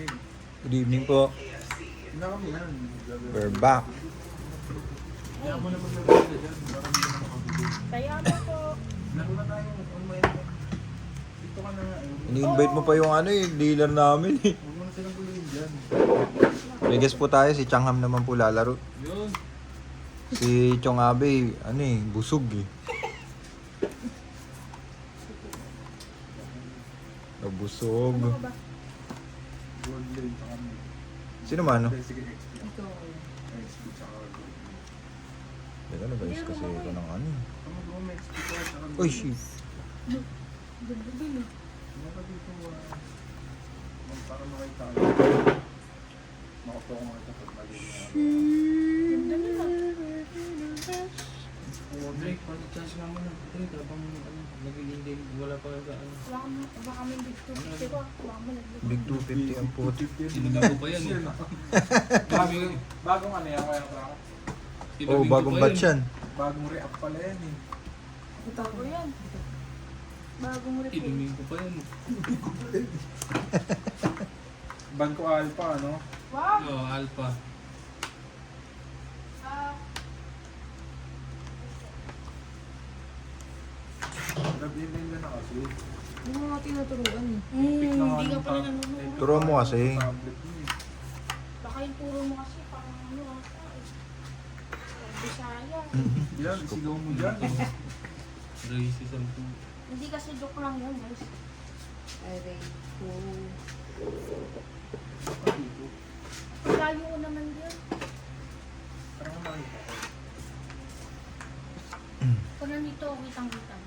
Good evening po. We're back. Kaya mo naman nag-uwi dyan. Para hindi na makabili. Kaya mo po. Laro na tayo. Dito ka na nga. Ini-invite mo pa yung dealer namin eh. Huwag mo na silang guluhin dyan. May guest po tayo, si Changham naman po lalaro. Yun. Si Chong Abe, busog eh. Nabusog. Ano ba? Gold lane pa kami. Sino man, no? Sige, XP. Ikaw. XP tsaka gold. Teka, nag-ayos kasi ito ng Tama ko, may XP ka. tsaka Uy, gold. shit. Ganda-ganda. Ano ka dito? Para makita ka. Makapo ko makita pag mali na. Ganda nila. Drake, pag-charge nga muna. Drake, habang nag-i-inding, wala pa sa ano. Baka may big 250 ko. Baka may nag-big. Big 250 ang puti. Sinabi ko pa yan eh. Bagong ano yan kaya pra? Oh, bagong batch yan. Bagong re-up pala yan eh. Ito ko yan. Bagong refill. Inumin ko pa yan. Banco Alpha, ano? Wow! Oo, Alpha. Ah, Gabi nila na kasi. Hindi mo nga tinuturuan eh. Pick na nga hindi ka ng pala tab- nanonood. Turuan mo kasi. Tablet mo eh. Baka yung turo mo kasi parang ano ata eh. Bisaya. Yan, sigaw mo dyan. Racism po. Hindi kasi joke lang yun guys. Aray ko. Layo ko naman yun. Parang makita ko. Kung nandito, kitang-kita.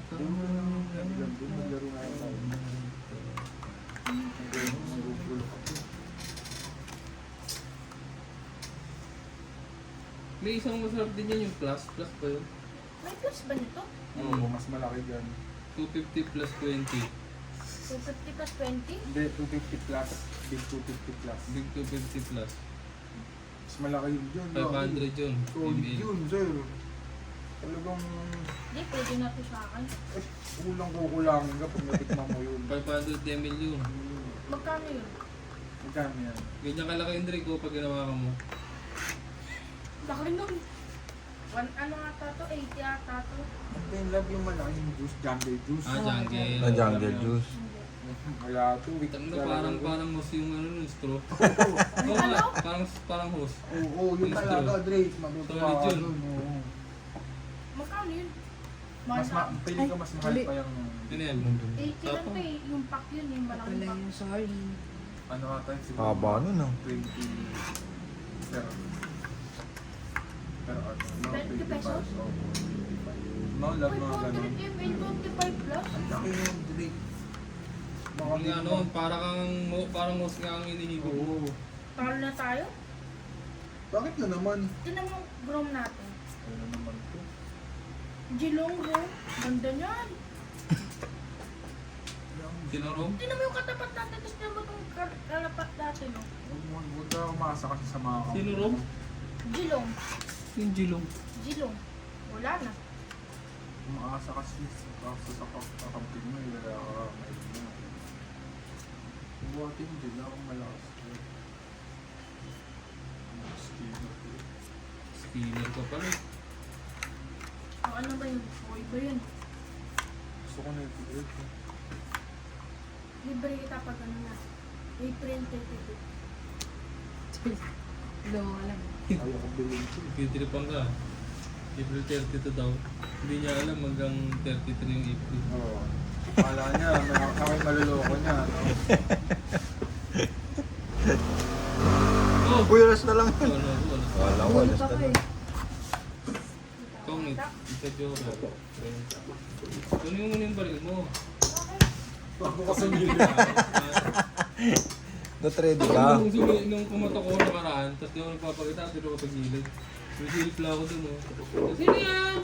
Doon mo lang, doon maglaro nga tayo. Magugulo ka po. May isang masarap din yan yung plus. Plus pa yun. May plus ba nito? Oo, mas malaki dyan. 250 plus 20. 250 plus 20? Hindi, 250 plus. Big 250 plus. Big 250 plus. Mas malaki yun dyan. 500 yun. Solid ML. yun, sir. Talagang Hindi, pwede na to sa akin. kulang-kukulangin ka pag natikman mo yun. 500 ml yun. Magkano yun? Magkano yan? Ganyan kalaki yung Drake ko pag ginawa ka mo. Laki nun. Ano ata to? 80 ata to. Ito yung love yung malaking juice, jungle juice. Jungle. Jungle juice. Wala to, weak Tanda, talaga. parang hose yung ano yung straw. Ano? Oo nga, parang hose. Oo, yun Yung talaga, straw. Drake. Matutuwa Solid ka yun. dun. Oo. Magkano yun? Pili ka mas mahal pa yung Yun yan. 80 lang to eh. Yung pack yun, yung malaking Wala pack. yung sorry. ano ata yung siguro. Haba nun, ah. 20 pero ano, no, 20 pesos? Oo. No, love Uy, mga ganun. 400 ml, 25 plus. Ang laki yung Drake. Mga Yung ano, parang hose nga ang inihigop mo. Oo. Talo na tayo. Bakit na naman? Tignan mo groom natin. Ano naman to? Jilong groom. Ganda niyan. Sinaro? Tignan mo yung katapat natin. Tapos tignan mo itong kalapat natin. Oh. Huwag ka umasa kasi sa mga Sino, Rob? Jilong. Yung Jilong. Jilong. Wala na. umaasa kasi sa kakamping mo, wala ka may mo. Buhatin din akong malakas. Spinner ka pala. O ano ba yun? O iba yun. Gusto ko na i-break. Libre kita pag ano na. April 32. Hindi mo alam. Ayaw ko bilhin ko. Titiripan ka. April 32 daw. Hindi niya alam hanggang 33 yung April. Oo. Akala niya, ako'y maluloko niya. No? Oh! Uy, alas na lang. Ano, ano? Wala ko, alas na lang. Kung isa joke. Kunin mo muna yung baril mo. Bago ka sumili. Not ready ka. Nung kumatok ko nakaraan, tapos di ako nagpapakita, dito ko sa gilid. May silip lang ako dun, oh. Sino yan?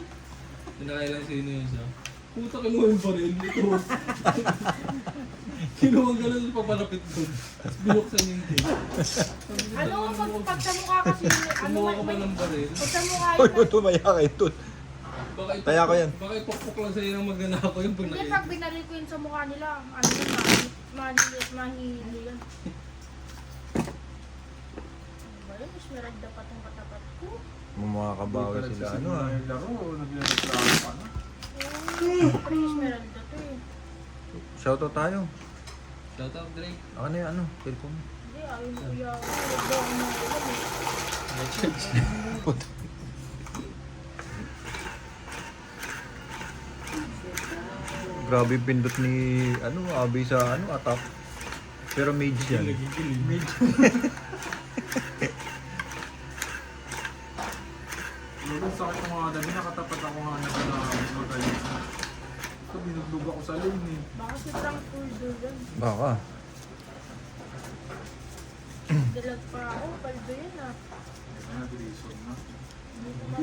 Pinakailan sino yun siya. Puta, kinuha yung baril. Ito. Kinuha ang gano'n, papalapit dun. Tapos binuksan yung gate. Ano pag sa mukha kasi ano Kumuha ka pa ng baril. pag sa mukha Uy, yun. tumaya ka ito. Taya ko yan. Baka ipokpok lang sa'yo ng magnanakaw yung pag Hindi nakita. pag binaril ko yun sa mukha nila, ano yun Mahihili, mahihili yan. Ba yun, Esmeralda pa tong katapat ko. Mamakabawi sila. Ano ah. Laro, nagreklamo pa na. Pre, Esmeralda to eh. Shoutout tayo. Shout out, Drake. Ako na yung ano, cellphone. Hindi, ayaw mo kuya. Huwag daw ako mga ulam eh. Grabe pindot ni ano, Abi sa ano, atap. Pero mage yan. Lalo sakit ng mga dami, nakatapat ako nga na magaling. Ito, binuglog ako sa lane eh. Baka si Frank Puldo yan. Baka. Dalag pa ako, paldo yan ah. Ano, Grayson na. Hindi ko ma-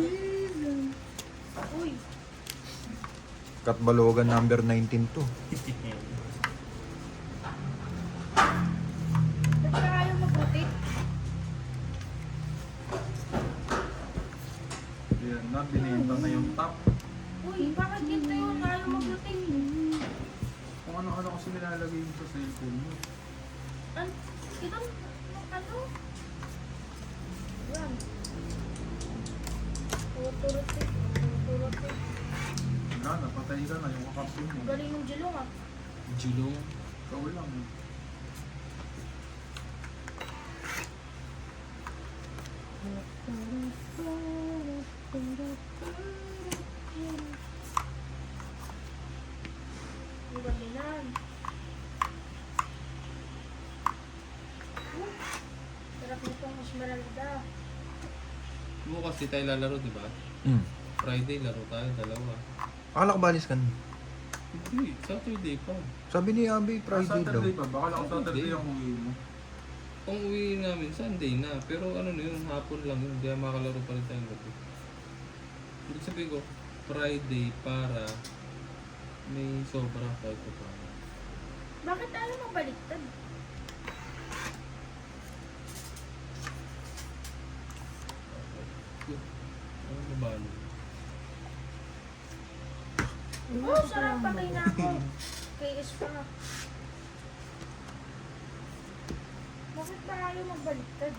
Uy, Katbalogan number 19 to. ba't ka ayaw mabuti? Yan na, binenta na yung top. Uy, bakit ito yung ayaw mabuti? Kung ano-ano kasi nilalagay mo sa cellphone mo. Ito, ano? Yan. Turot eh. Turot eh. Wala, napatay ka na yung kakapin mo. Galing ng Jilong ah. Julong. Ikaw lang eh. Ang galingan. Sarap nitong Esmeralda. Bukas di tayo lalaro, di ba? Friday, laro tayo, dalawa. Akala ko balis ka na. Hindi, Saturday pa. Sabi ni Abi, Friday daw. Saturday pa, baka lang Saturday ang uwi mo. Kung uwi namin, Sunday na. Pero ano na yun, hapon lang yun. Hindi makalaro pa rin tayong gabi. Ibig sabihin ko, Friday para may sobra kahit pa. Bakit ayaw mabaliktad? Ano ba ba? Oh, sarap patay na ako. KS pa. Bakit pa ayaw magbaliktad?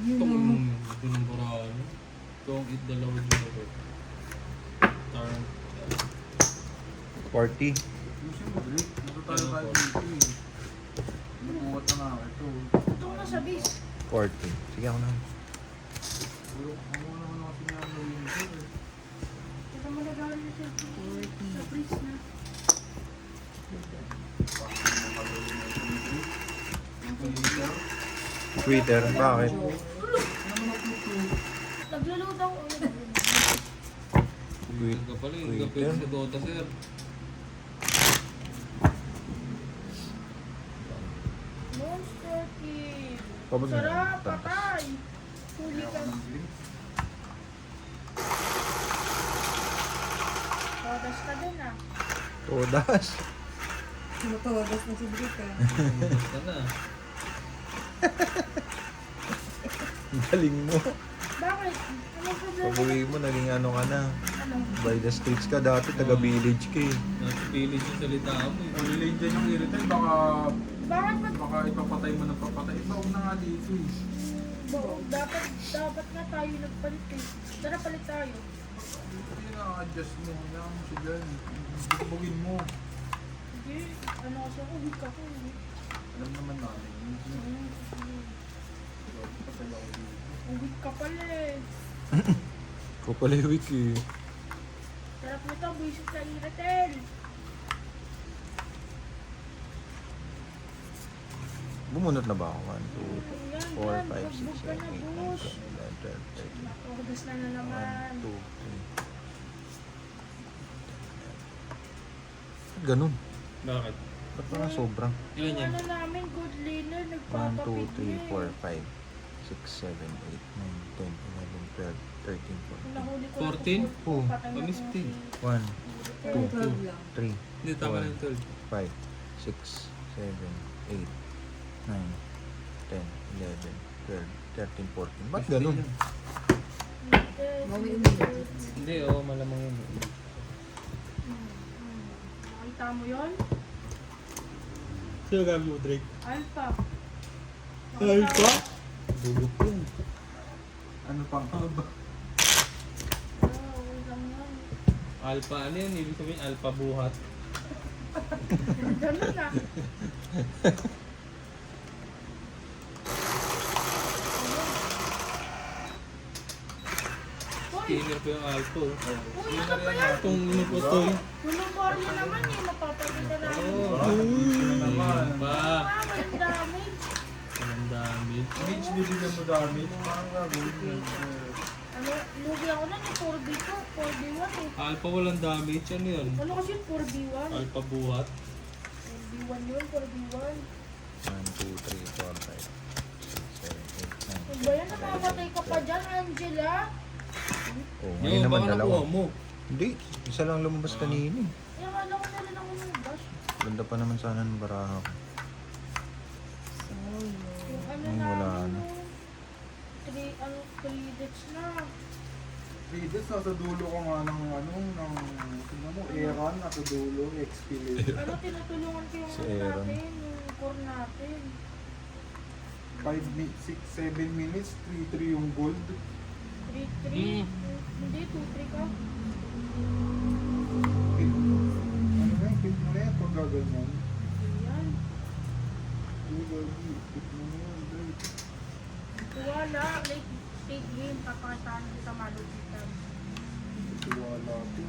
Ito ng burano. Don't eat the lower jewelry. Turn. 40. Lucy mo, Drake. Dito tayo dito eh. Nabuhat na nga ito. Ito na sa bis. 40. Sige ako na. Pero ako naman ako sinanawin ito eh. Ito mo nagawin na sa bis na. Bakit mo magawin na ito ni Drake? Yung Twitter. Twitter, bakit? Ano mag-YouTube? Naglulod ako. Tweet. Ka pala yung Twitter. kapit sa Dota, sir. Monster Kid. Pabag na. Sarap, patay. Huli Kaya ka. ako ng Drake. Todas ka din ah. Todas. Matawagas na si Drake ah. Basta na. Galing mo. Bakit? Ano problema? Pag-uwi mo, naging ano ka na. Ano? By the streets ka dati, taga-village ka eh. Nasa village yung salita mo eh. Kung nilay dyan yung irritate, Bakit ba? baka ipapatay mo ng papatay. Ito, huwag na nga dito eh. Dapat nga tayo nagpalit eh. Tara, palit tayo. Hindi na-adjust mo. Kaya mo siya dyan. Bubugin mo. Hindi. Ano kasi ako, weak ako eh. Alam naman namin. Patay ako dito. Ang weak ka pala eh. Kupalewik eh. Sarap nito, buisit na iratel. Bumunot na ba ako? 1, 2, Yan, 4, yan. 5, 6, Magbog ka 7, 8, na, 9, boss. 10, 11, 12, 13, Nakudas na naman. 1, 2, 3. Ganun. Bakit? Ba't parang sobrang? Ilan yan? Ano namin, good leaner, 1, 2, nagpapapit 3, na 4, 5, 6, 7, 8, 9, 10, 11, 12, 13, 14. Nahuli ko 14? Oo. Pamistin. 1, 12 lang. 3, Hindi, tama na yung 12. 5, 6, 7, 8, 9, 10, 11, 12, 13, 14. Ba't ganun? Mami umilit. Hindi, oo, malamang yun. Nakita mo yun? Sino gamit mo, Drake? Alpha. Alpha? Bulok yun. Ano pang haba? Okay lang yan. Alpha, ano yun? Ibig sabihin, alpha buhat. Ganun na. Uy, Skinner po yung alpha. Oh. uy, ano ba yan? Itong inuputoy. Uniform mo naman eh, mapapaganda namin. Ano naman? Pa. Walang damage. Ang dami. Mitch, bibigyan mo damit. Parang gagawin. Ano, lugi ako na yung 4B ko, 4B1 eh. Alpha walang damage. Ano yun? Ano kasi yung 4B1? Alpha buhat. 4B1 yun, 4B1. 1, 2, 3, 4, 5, 6, 7, 8, 9. Ano ba yan? Namamatay ka pa dyan, Angela? Oh, ngayon naman baka dalawa. nakuha mo. Hindi, isa lang lumabas kanina eh. Eh, akala ko na rin ako ng bash. Ganda pa naman sana ng baraha ko. Yung ano Ay, wala namin, na. no? 3 days na. Pides, nasa dulo ko nga ng ano, ng, sino mo, Eran, nasa dulo, XP level. Ano, tinutulungan ko yung Si ano Aaron. natin, yung core natin. 6, 7 minutes, 3-3 yung gold. 3-3. Hindi, 2-3 ka. Hit. Ano na yung hit mo na yan pag gaganyan? Ayan. Hit mo na yan, Drake. Wala, like, 8 game, papakitaan kita malupitan. Wala ito.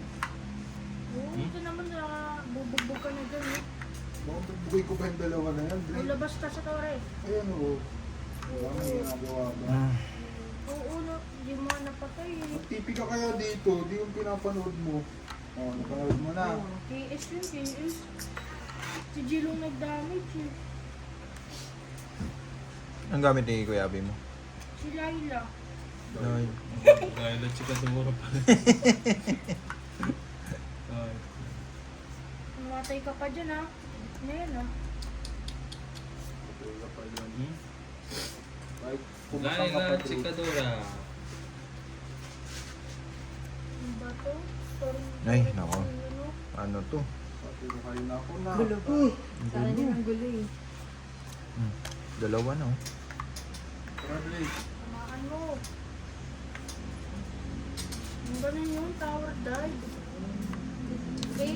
Oo, ito naman na bubugbog ka na dyan, eh. Bakit bugay ko pa yung dalawa na yan, Drake? Ulabas ka sa tore. Ayan o. Wala na ginagawa ba? Oo, no, hindi mo nga napatay, eh. Mag-TP ka kaya dito, di yung pinapanood mo. Oh, napanood mo na. KS yun, KS. Si Jilong nag-damage, eh. Ang gamit ni Kuya Abi mo? Si Laila. Ay, Dahil at chikadura pa rin. Ay. Matay ka pa dyan, ha. Ngayon, ha. Patay ka pa yun. Hmm? Kahit Dahil pumasang ka pa, at Drake. chikadura. Ano ba to? Storm. Ay, nako. Ano? ano to? Patay ka kayo na ako na. Gulo po. Sana din ang gulo eh. Dalawa na oh. Tara, Drake. Samahan mo. Yung ganun yung tower dive. Okay.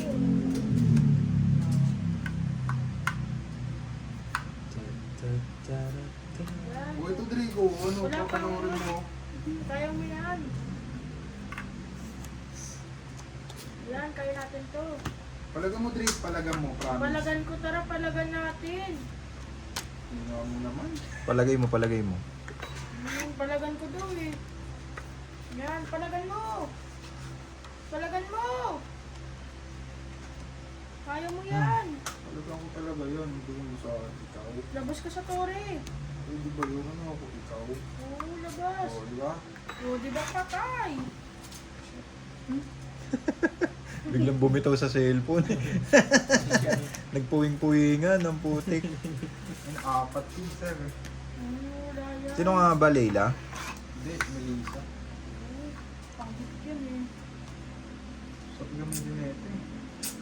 Yan. O ito, Drake, oh. Ano, Wala pa papanoorin mo. Kaya mo yan. Yan, kaya natin to. Palagan mo, Drake. Palagan mo, promise. Palagan ko, tara, palagan natin. Ginawa mo naman. Palagay mo. Palagan ko daw eh. Yan, palagan mo. Palagan mo. Kaya mo yan. Palagan ko talaga yun. Hindi mo sa ikaw. Labas ka sa tore. Eh, di ba yun? Ano ako, ikaw? Oo, labas. O, di ba? Oo, di ba patay? Biglang bumitaw sa cellphone. Nagpuwing-puwingan ng putik. Ano, 4 team, sir. Oo, wala yan. Sino nga ba, Leila? Hindi, Melissa. Oo, pangit yun eh. Sa gamitin na ito eh.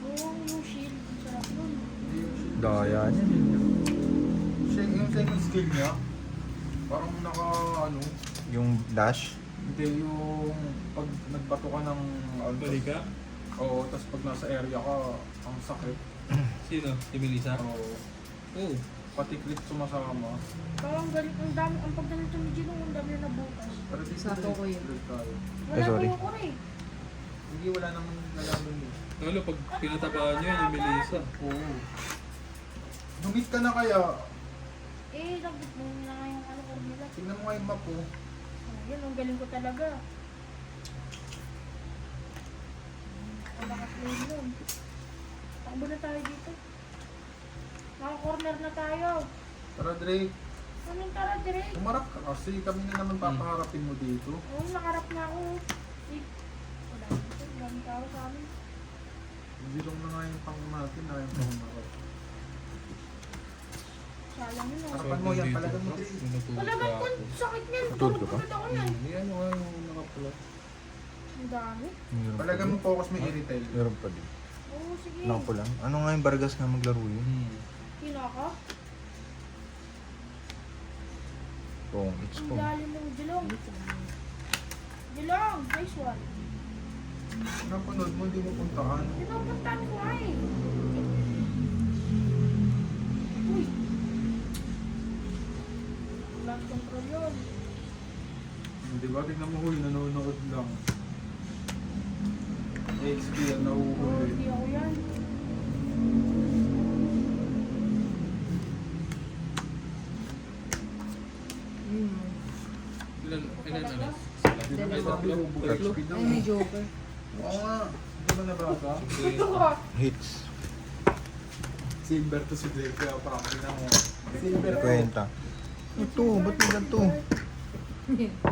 Oo, yung shield. Sarap nun. Hindi yung shit. Daya niya. Yung second skill niya, parang naka, ano, Yung dash. hindi yung pag nagbato ka ng Balika? Oo, tapos pag nasa area ka, ang sakit. Sino? Si Melissa? Oo. Oo. Pati crit sumasama. Parang galit, ang dami, ang pagdating ni Gino, ang dami na nabutas. Pero dito Sato ko yun. crit tayo. Wala pa sorry. yung kore. Hindi, wala namang nalaman eh. Lalo, pag pinatapaan nyo yun, yung Melissa. Oo. Dumit ka na kaya. Eh, nabit mo na nga yung ano core nila. Tingnan mo nga yung map oh. Oh, yun, ang galing ko talaga. Ang nakaplay nun. Takbo na tayo dito. Naka-corner na tayo. Tara Drake, Anong tara, direct? umarap ka kasi kami na naman papaharapin mo dito. Oo, nakarap na ako. Eh, wala dito. Dami tao sa amin. Hindi lang na nga yung pang natin na yung pang umarap. Sayang yun. Oh. Harapan mo yan, palagan mo Drake. Talagang ko, sakit niyan. Tutulog ka Tulog pa? agad ako yan. Hindi ano nga yung nakapula. Ang dami. Meron pa Palagan mo din. focus mo irritate. Meron pa din. Oo, sige. Naku lang. Ano nga yung Vargas nga maglaro yun? Sino ako? Kung it's Ang po. lalim ng Jilong. Jilong, nice one. Napanood mo, hindi mo puntahan. Pinupuntahan ko nga eh. Uy. Lost control yun. Di ba? Tingnan mo, huy, nanonood lang. XP yan, Oo, nahuhuli. hindi ako yan. Ilan alas? Sila. Dalawa. Ay, tatlo. Tatlo. XP daw. Ay, may joker. Oo nga. Di ba nabasa? Ito ko. Hits. Silver to si Blake, kaya parang mo. Silver to. Kwenta. Ito, ba't may ganito?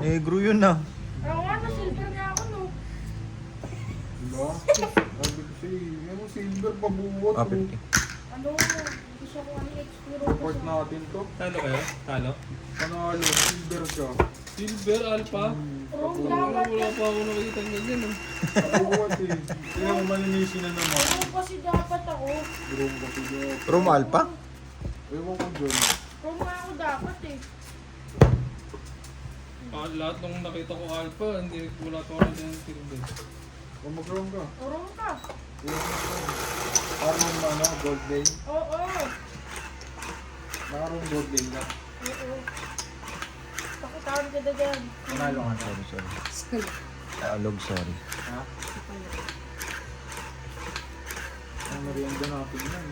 Negro yun ah. Oo nga, na-silver nga ako no. Diba? Sabi ko siya, yan mo silver pabuwot. Ah, 50. Ano, gusto ko ano explore Report ko natin to. Talo kayo? Talo? Panalo, silver siya. Silver, alpha. Wrong Wala dapat. pa ako nakita ng ganyan. Oh. Pabuwot eh. Kaya mo malinisi na naman. Wrong kasi dapat ako. Grom kasi daw. Rom Alpha? Ewan ko dyan. Wrong nga ako dapat eh. Lahat ng nakita ko alpha, hindi wala pa ako ng silver. O mag-grom ka. Wrong ka. Parang ano, gold lane. Oo. Nakarong gold lane ka. Oo. Pakitawan ka na dyan. Panalo ka na. Sorry, sorry. Skull. Alog, sorry. Ha? Ang merienda natin yan.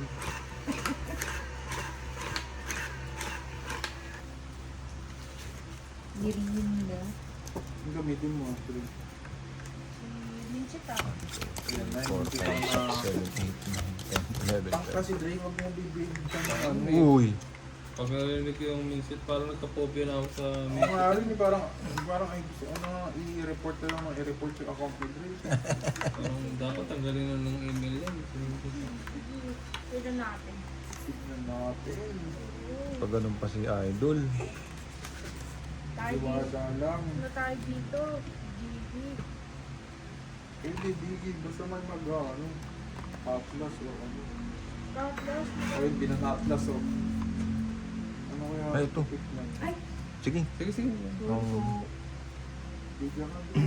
Nirinda. Ang gamitin mo. Actually. Minsit ah. 4, 5, 6, 7, 8, 9, 10, 11, Ang kasi Dre, huwag mo bibigyan ka ng ano. 12. Uy! Pag narinig ko yung minsit, parang nagka-phobia na ako sa Ang minsit. maaari ni parang ay gusto ano i-report na lang, i-report yung account ni Dre. Parang dapat tanggalin na ng email yan. Pwede natin. Tignan natin. Pag ganun pa si Idol. Tayo dito. Iwada lang. Ano tayo dito? GG. Hindi bigid, basta may ano. Atlas o ano. Tapos, Ayun, binang-atlas o. Ano kaya? Ay, ito. Tignan. ay, Sige. Sige, sige. Oh. Bigyan ka Dre.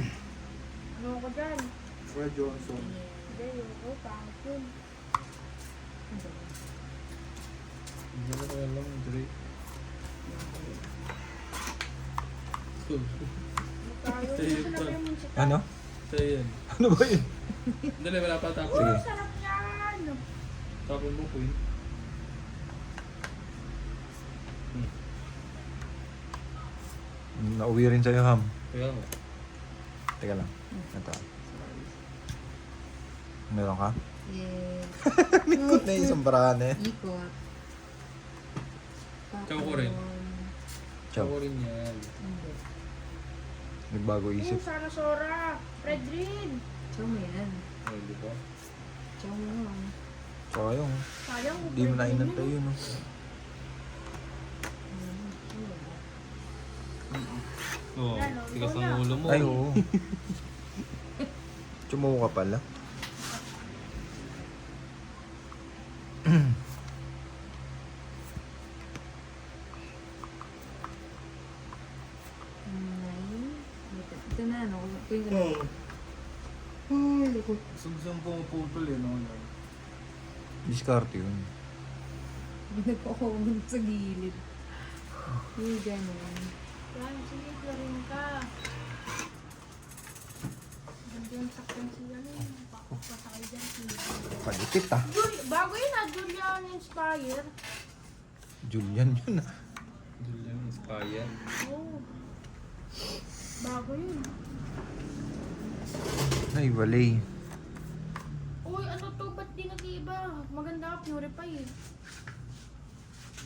ano ko dyan? Kuya Johnson. Hindi, ako, pangit yun. Hindi na kaya lang, Dre. So, Tayo, Sa'yo gusto pa. na yung minsit. Ano? sa'yo yan. Ano ba yun? Dali, wala pa tapos. Sige. Oh, sarap yan. Tapon mo ko yun. Nauwi rin sa'yo, Ham. Kaya nga. Teka lang. Ito. Meron ka? Yes. Likod na isang barahan eh. Ikot. Chow ko rin. Ciao. Ako rin yan. Hindi. Nagbago Oh, isip. sana Sora. Red Green. Chow mo yan. Ay, di ba? Chow mo yan. So, ayun. Sayang. Hindi mo na inantay yun. Oh. Oo, Yan, oh, tigas ikaw ang na. ulo mo. Ay, oo. Tumuho ka pala. Nine. Ito na, ano? Kuya ko na. Ay, likot. Sugsang pumuputol eh, no? Diskarte yun. Nagpakumang sa gilid. Yung gano'n. Yan, sige, klarin ka. Ganda yung saktan siya na yun. Papasakay dyan. Palikit ah. Bago yun ah, Julian Inspire. Julian yun ah. Julian Inspire. Oo. Bago yun. Ay, walay. Uy, ano to? Ba't di nag-iiba? Maganda ka, purify eh.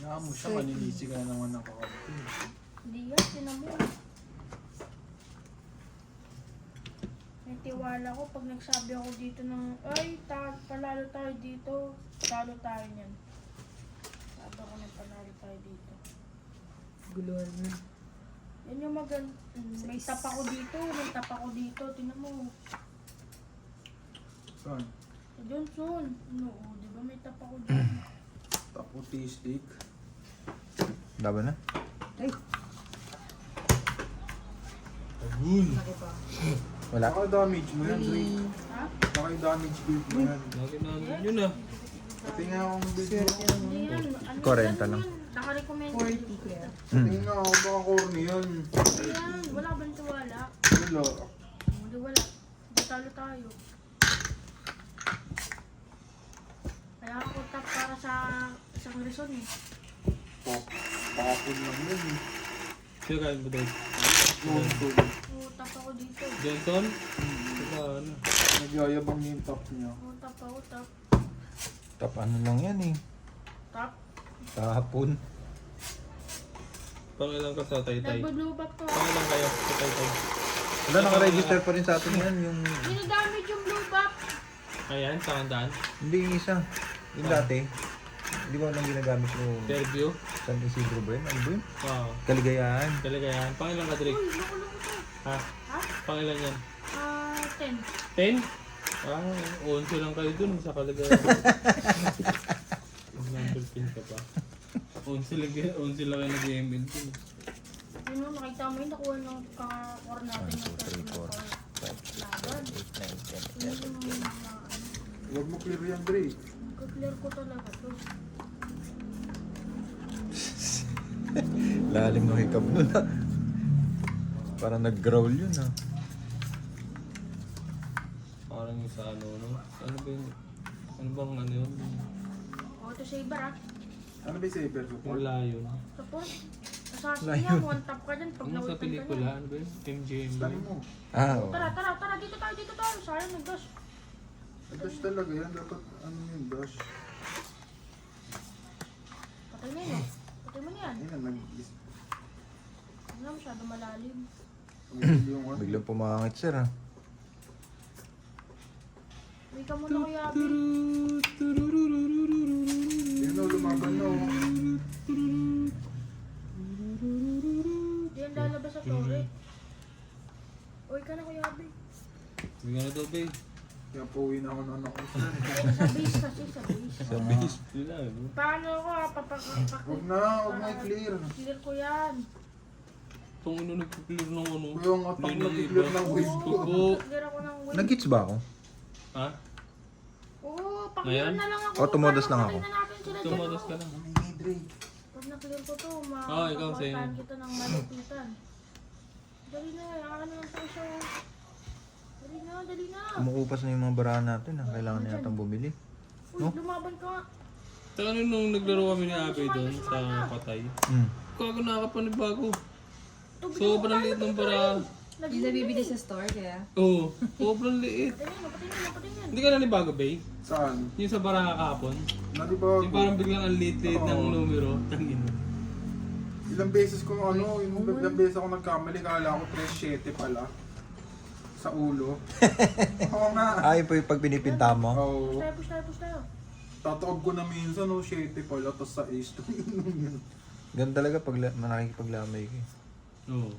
Nga mo siya, maninisi ka na naman ng kakampi. Hindi yan, tinamo. May tiwala ko pag nagsabi ako dito ng, ay, palalo tayo dito. Talo tayo niyan. Sabi ako ng panalo tayo dito. Guluhan na. Yan yung may tapa ko dito, may tapa ko dito. Tingnan mo. Saan? Johnson. No, di ba may tap ako dyan? Tapo T-stick. Laban na? Ay, Ayun. laki pa. Wala. Naka-damage mo yan, Dre. Ha? Naka-damage build mo yan. Lagi na yun ah. Pati nga akong build mo. Hindi yan. Ano 40 yan lang. yun? Naka-recommend. 40 kuya. Pati nga ako baka corny yan. Hindi yan. Wala ka ba nang tiwala? Wala. Hindi wala. Hindi talo tayo. Kaya ako tap para sa isang reason eh. Pakapon lang yan eh. Sino kain mo doon? Johnson. Oo, tap ako dito. Johnson? Saka ano? Nagyayabang niya yung top niya. Oo, tap ako, tap. Tap ano lang yan eh. Tap. Kahapon. Pangilan ka sa taytay? Nagbo-blue back to. Pangilan kayo sa taytay? Wala, naka-register pa rin sa atin yan. Yung... Dinadamage yung blue back. Ayan, sa handaan. Hindi yung isa. Yung dati. Hindi ko alam ginagamit mo. Fairview? San Isidro ba yun? Ano ba yun? Oo. Kaligayahan. Talaga yan. Pangilan ka, Drake? Uy, loko-loko to. Ha? Ha? Pangilan yan? 10. 10? Ah, 11 lang kayo dun sa kalagayan. Number 10 ka pa. 11 lang kayo nag-ML dun. Yun mo, nakita mo yun, nakuha ng core natin yung 1, 2, 3, 4, 5, 6, 7, 8, 9, 10, 11, 12. Huwag mo clear yan, Dre. Clear ko talaga to. Lalim ng hikab nun ah. Parang nag-growl yun ah. Parang yung sa ano, no? Ano ba yung... Ano bang ano yun? Auto saver ah. Ano ba yung saber Yung support? lion. Tapos, assassin yan, one tap ka dyan pag Ano sa na-ultan ka pelikula? na. Ano ba yun? MGM ba Tani yun? mo. Ah, oo. Tara, dito tayo. Sayang nag-dash. Dash talaga yan. Dapat ano yung dash. Patay na yun. Patay mo na yan. Ayun, Hindi na masyado malalim. yung ano. Biglang pumangit sir ah. Uy ka muna kuya Abi. Yun o, lumaban na o. Hindi yan lalabas sa torre. Uy ka na kuya Abi. Hindi nga na daw, babe. Kaya pauwi na ako ng anak ko. Sa base kasi, sa base. Sa base. Yun na, no? Paano ako papapak. Huwag na i-clear. Clear ko yan. Itong ano nagpipilor ng ano. Kuya, ang atak Hindi na ng clear iba. ng wave ko. Tubo. Clear ako ng wave. Nag-gits ba ako? Ha? Oo, pa-clear Ayan? na lang ako. O, tumodos lang Para ako. mapatay na natin sila dyan, Tumatos oh. ka lang. Hey, Dre. Pag na-clear ko to, Ikaw, sa'yo. makakaportahan kita ng malupitan. Dali na, ano lang tayo siya. Dali na. Kumukupas na yung mga barahan natin ah. Kailangan na yatang bumili. Uy, No? lumaban ka nga. Saka nung naglaro kami ni Abe doon sa patay. Hmm. Kago nakakapanibago. Tubig Sobrang ako, liit ng bara. Yung nabibili sa store kaya. Oo, sobrang liit. Patay na. Hindi ka nanibago, babe? Saan? Yung sa bara kahapon. Nalibago. Yung parang biglang ang liit-liit ng Oo. numero. Tangin. Ilang beses ko ilang beses ako nagkamali. Kala ko 3-7 pala. Sa ulo. Oo nga. Ay po yung pag pinipinta mo. Oo. Push tayo. Tataob ko na minsan, 7 pala. Tapos sa ace. Ganun talaga pag nakikipaglamay ka eh. Oo.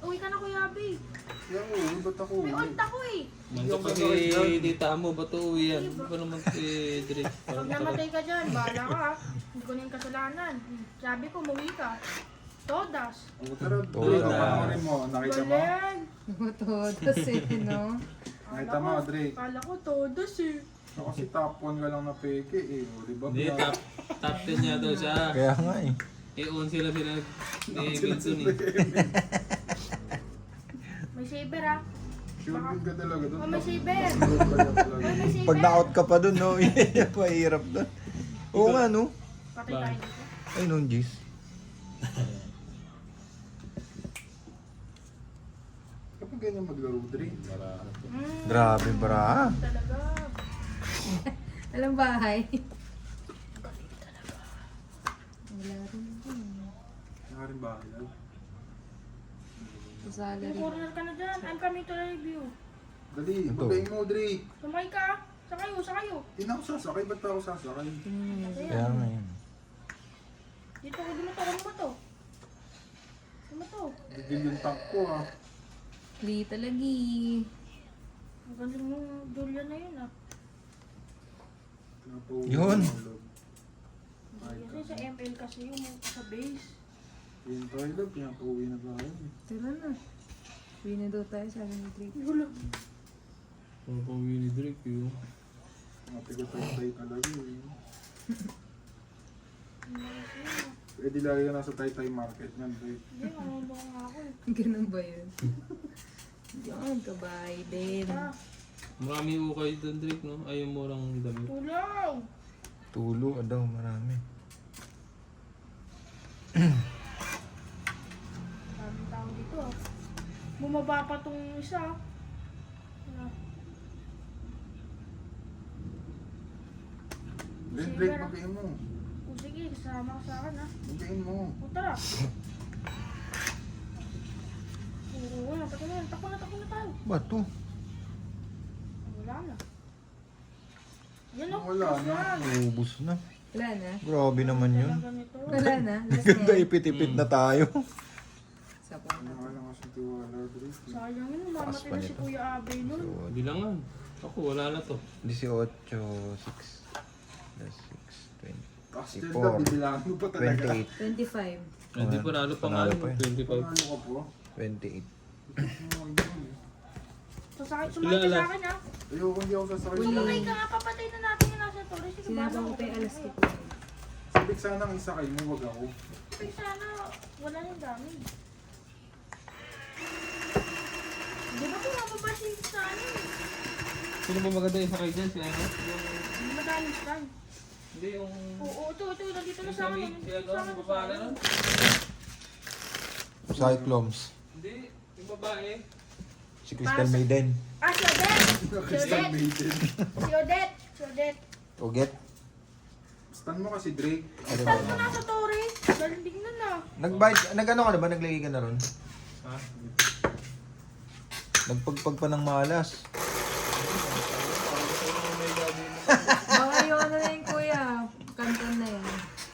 Uwi ka na kuya Abi. Yan o, ba't ako? May ult ako eh. Nandiyan pa si tita mo, ba't uwi yan? Hindi pa naman si Drake. Pag Parang namatay ka dyan, bahala ka. Hindi ko na yung kasalanan. Sabi ko, umuwi ka. Todas. Oh, tara, Todas. Drake, panoorin mo. Nakita mo? Galing. Todo eh, no? Nakita mo, Drake. Kala ko todas eh. So, kasi top 1 ka lang na peke eh. O, di ba? Hindi, top 10 niya daw siya. Kaya nga eh. I-on sila ni Vincent eh. May saber ah. Sure win ka talaga doon. Oh, may saber. Top 1 ka talaga. May saber. Pag na-out ka pa dun, no? Mahirap dun. Oo nga, no? Patay tayo dito. Ay, nung G's. Kapag ganyan maglaro, Drake. Grabe, bra. Talaga. Alam bahay. Wala rin. Nakarin ba? Sa salary. Yung corner ka na dyan. I'm coming to review. Dali, Ito. pagdating mo, Drake. Sumakay ka ah. Sakayo. Hindi na ako sasakay. Ba't pa ako sasakay? Kaya nga yun. Dito ko dumato. Dumato. Bigil yung tank ko ah. Lita lagi. Ang galing mo, Julia na yun ah. Pinapauwi Yun. ng loob. Ay, Kasi sa ML kasi yung sa base. Yun tayo love, pinapauwi na tayo. Tara na. Uwi na daw tayo, sabi ni Drake. Wala. Ang pauwi ni Drake yun. Mga tayo talaga eh. Pwede lagi ka nasa Taytay Market nga, Drake. Hindi, manulong nga ako eh. Ganun ba yun? Diyan, kabay din. Ah, Marami ukay doon, Drake, no? Ayaw mo lang damit. tulong! Tulo daw, marami. Daming tao dito ah. Bumaba pa tong isa. Ah. Then Drake, magayin mo. O sige, kasama ka sa akin ah. Magayin mo. O tara. Oo, wala. Takbo na tayo. Bato. Wala na. Yan o. Wala na. Ubus na. Wala na. Grabe naman yun. Wala na. Last Ganda, na. ipit-ipit na tayo. Sa pang Wala ka lang kasi tiwala, Drake. Sayang yun, Taas mamatay pa na si nito. Kuya Abe nun. Bilangan. Ako, wala na to. 18, 6, 6, 20, Tapos dyan na, bibilangan mo pa talaga. 28, 25. Hindi panalo pa nga. Panalo pa yun. 25. Ano ka po? 28. Sumakay ka sa akin ah. Ayoko, hindi ako sasakay. Uli. Sumakay ka nga, papatay na natin yung nasa torre. Sige, Sinabi bahala ko ka kay na alas ngayon. ko. Sabik sana ang isa kayo mo, wag ako. Pero sana, wala yung dami. Di ba bumababa siya sa ano eh? Sino ba maganda yung sakay dyan? Si ano? Hindi madaling stand. Hindi yung... Oo, ito, nandito na Yung sa sa akin. mid, si Nandito ano? sa akin. Yung babae na nun? Cyclones. Hindi. Yung babae. Si Crystal Maiden. Ah, si Odette! Crystal Maiden. Si Odette! Uget. Stan mo kasi Drake. Ano ba Saan mo naman? nasa torre? Galing na na. Nag-ano ka na ba? Naglagay ka na ron? Ha? Nagpagpag pa ng malas. Baka yung ano na yun, kuya. Kanton na yan.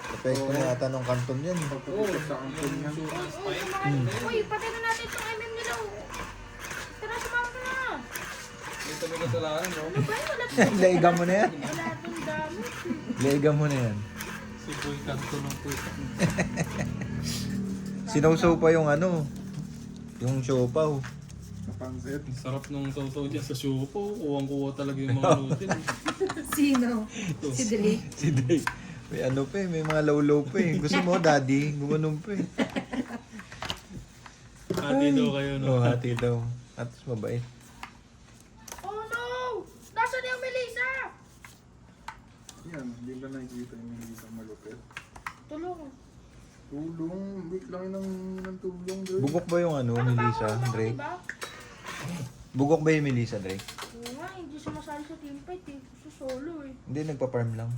Epekto na yata ng kanton yan. Pagpapikot sa kanton niya. Uy, patay na natin itong MM nila. Tara, sumama ka na. Hindi kami kasalanan, no? Ano ba yun? Wala Laiga mo na yan. itong dami. Laiga mo na yan. Si Boy Kanto ng puta. Sinawsaw pa yung ano. Yung siopaw. Napansit. Ang sarap nung tawtaw dyan sa Shupo. Kuwang-kuwa talaga yung mga nutin. Sino? Si Drake. Si Dave. May ano pa eh. May mga low-low pa eh. Gusto mo, daddy? Gumanon pa eh. Hati daw kayo, no? Oo, hati daw. At mabait. Oh no! Nasaan yung Melissa? Yan, hindi ba nakikita yung hindi sa malupit? Tulong. Tulong, wait lang ng tulong, Drake. Bugok ba yung ano, Ano ba Melissa, ako, Drake? diba? Bugok ba yung Melissa, Drake? Oo nga, hindi sumasali sa team fight eh. Gusto solo eh. Hindi, nagpa-farm lang.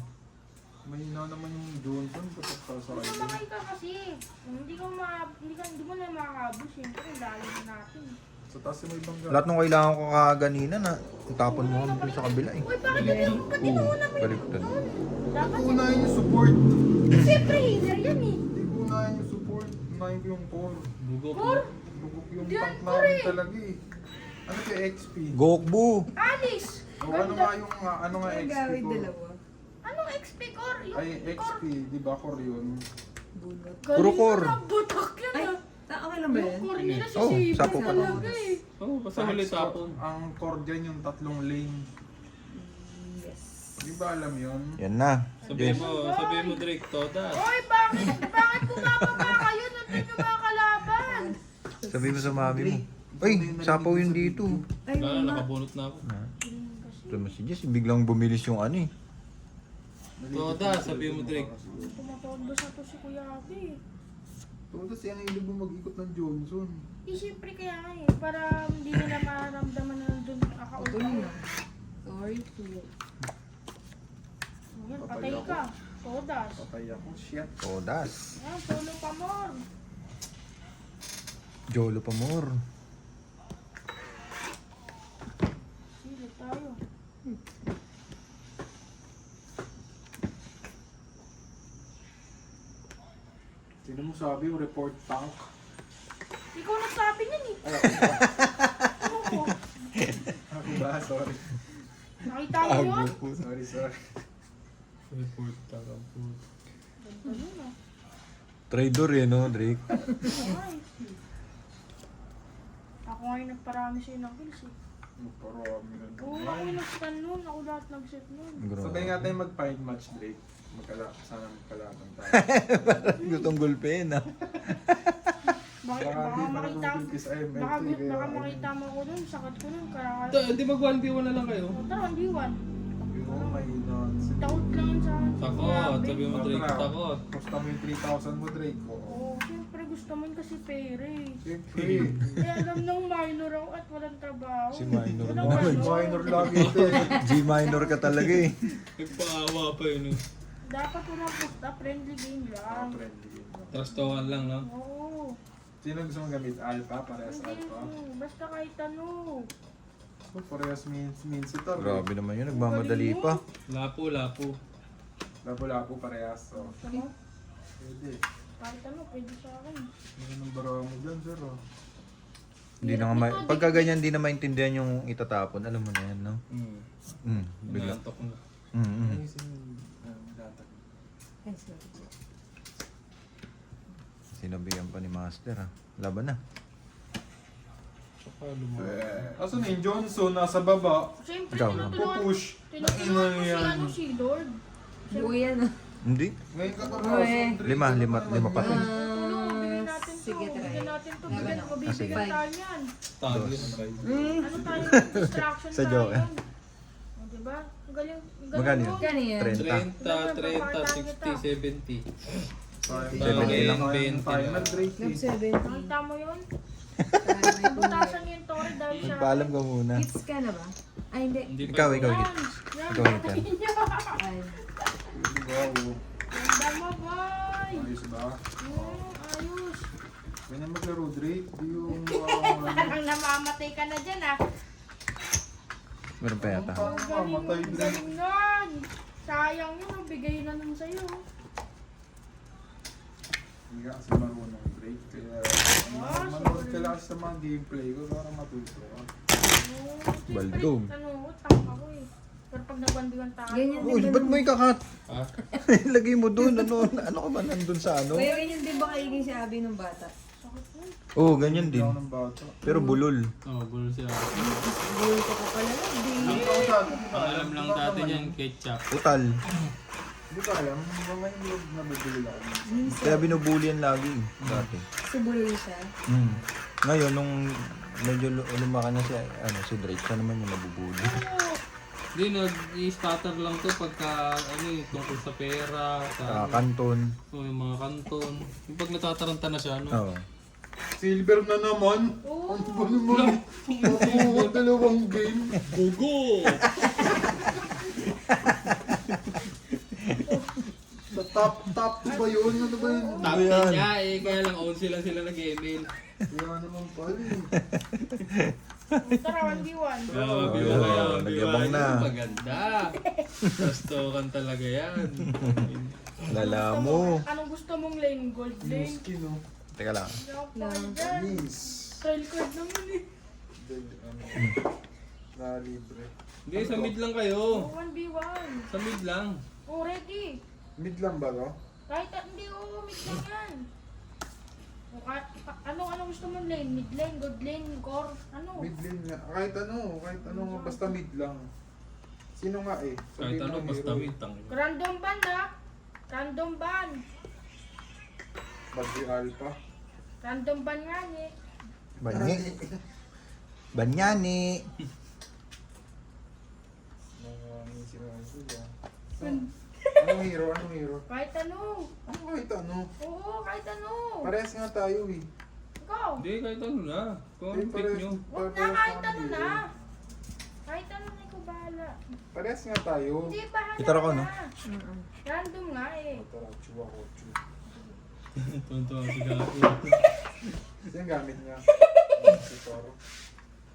Mahina naman yung Johnson kapag sasakay. Sumakay ka kasi. Kung hindi mo na makakabos, siyempre ang layo na natin. Sa taas may bangga. Lahat ng kailangan ko kaganina na tapon mo kami sa kabila eh. Uy, bakit hindi mo una mo baliktad. Dapat Unahin yung support. siyempre healer yan eh. Hindi ko unahin yung support. Unahin ko yung core. Bugok. Or, Bugok yung Yan, tank core namin eh. talaga eh. Ano kaya XP? Gokbu! Alice! O ano nga yung ano nga Ang XP gawin ko? dalawa. Anong XP core? Yung Ay XP, di ba core yun? Bunot. Puro core. Butok yan Ay, ah. okay lang ba Yung yan? core nila si Oh, Sibo sapo pa talaga eh. Oo, basta huli tapon. Ang core dyan yung tatlong lane. Yes. Di ba alam yun? Yan na. Sabihin mo, Drake, Toda. Oy, bakit bumababa kayo? Nandun yung mga kalaban. Sabi mo sa mami mo. Uy, sapaw yun dito. Ay, Wala, ma. nakabunot na ako. Ito mo si Jess, biglang bumilis yung ano eh. Toda, sabihin mo, Drake. Tumatawag ba sa to si Kuya Abe? Todo siya ang hilig mo mag-ikot ng Johnson. Eh, siyempre kaya nga eh. Para hindi nila maramdaman na nandun Ito nakakaulpa. na. Sorry to. Yan, patay ka. Todas. Patay ako, shit. Todas. Yan, solo pa more. Jolo pa more. Silip tayo. Sino mo sabi yung report tank? Ikaw nagsabi niyan eh. Ay, ako ba? Ano ko? Ako ba? ba? Sorry. Nakita mo yun? Sorry. Report taka po. Ganda yun ah. Trader eh, no, Drake? Ay. Ako ngayon nagparami sa'yo ng kills eh. Parami na Oo, ako yung nag-scan nun. Ako lahat nag-set nun. Sabay nga tayo mag-find match, Drake. Sana magkalaban tayo. Gustong gulpin, ah. Baka Baka makita mo. sa MLT. Baka makita mo ako nun. Sakit ko nun. Kaya Di mag 1v1 na lang kayo? tara, hindi one. Yung may nonsense. Takot lang yun sa Takot, sabi mo Drake, Tara. takot. Gusto mo yung 3,000 mo, Drake. Oo, siyempre gusto mo yun kasi pere. Siyempre. Eh alam nung minor ako at walang trabaho. Si minor Walang mo. ano. Minor lagi ito eh. G minor ka talaga eh. Nagpaawa pa yun. Dapat walang pusta, friendly game lang. Friendly game. Trustokan lang, no? Oo. Sino gusto mong gamit? Alpha? Parehas Hindi Alpha? mo. Basta kahit ano. So, parehas means ito. Grabe naman yun, nagmamadali pa. Lapo. Labo-labo parehas. So, Gusto mo? pwede. Kahit ano, pwede sa akin. Ano ang barawa mo dyan, sir? Oh? Hindi na nga pagka ganyan, hindi na maintindihan yung itatapon. Alam mo na yan, no? Bigla. Nantok na. Ayusin yung datag. Ay, sorry. Sinabihan pa ni Master, ah. Laban na. Asan yung Johnson? Nasa baba. Siyempre, Ikaw, Pupush. tinutulungan ko si yan. ano si Lord. Buo yan ah. Hindi. Ngayon ka pa Uy. Lima pa to. Tulong, bigyan natin to. sige, try. Bigyan natin to. Laban Bigyan, ako. mabibigyan Sige. tayo yan. Tago yun. Ano tayo? Distraction Sa tayo. joke, eh. O, diba? Ang galing. Ang Magkano galing yun? mo. Gano'n yan? 30, 60, 70. 70 lang. 20. Final Drake. Love 70. Nakita mo yun? Para may Butasan yung Tori dahil sa... Paalam ka muna. Gifts ka na ba? Ay, hindi. Hindi pa. Ikaw. Yan. Yan, Ikaw, patayin niyo. Ay. Wow. Ganda mo, boy. Ayos ba? Ayos. Ganyan maglaro, Drake. Di yung... Parang namamatay ka na dyan, ah. Meron pa yata. Ang galing, Mamatay, ang Drake. galing nun. Sayang yun, ang bigay na nun sa'yo. Hindi ka kasi marunong, Drake. Kaya... Manood ka lang sa mga gameplay ko para matuto ka. Baldog. Ano, utang ako eh. Pero pag nagwandiwan tayo. Ganyan Uy, ba't mo ikakat? Ha? Lagay mo doon. Ano ka ba nandun sa ano? Kuya, ganyan din ba kaiging si Abby nung bata? Sakit nun. Oo, ganyan din. Hindi ako ng bata. Pero bulol. Oo, bulol siya. Buhay ka pa pala lang. Hindi ko dati. Ang alam lang dati niyan, ketchup. Utal. Hindi ko alam. Mga yung nabibili ako. Kaya binubuli yan lagi. Dati. Subulol siya. Ngayon, nung medyo lumaki na si Drake, siya naman yung nabubuli. Hindi, nag-i-stutter lang to pagka, tungkol sa pera, sa, Kanton. yung mga kanton. Yung pag natataranta na siya, Oo. Silver na naman. Oo. Ano ba naman? Oo, dalawang game. Bugo! Sa top 2 ba yun? Ano ba yun? Top 10 niya kaya lang 11 lang sila nag-email. Kaya naman pala eh. Tara, 1v1. Nagyabang na. Maganda. Trustokan talaga yan. Lala mo. Anong gusto mong lane? Gold lane? Skin oh. Teka lang. Hindi ako pa dyan. Miss. Trial card naman eh. Na libre. Hindi, sa mid lang kayo. Oh, 1v1. Sa mid lang. Oh, ready. Mid lang ba to? Kahit hindi, mid lang yan. O, ano gusto mong lane? Mid lane, gold lane, core? Ano? Mid lane nga. Kahit ano, basta mid lang. Sino nga eh? Kahit Sabihin ano, ng basta hero. mid lang. Random ban ha? Random ban. Badri Alpha. Random ban nga eh. Banyi. Banyani. Anong hero? Anong hero? Kahit ano. Ano kahit ano? Oo, kahit ano. Parehas nga tayo eh. Ikaw. Hindi, kahit ano na. Kung Eh, anong pick nyo. Huwag na, kahit ano na. Kahit ano na, ikaw bahala. Parehas nga tayo. Hindi, bahala Itara ko, no? na. Random nga eh. Tara, chuwa ko. Tuntua si Gago. Ito yung gamit niya. Si Toro.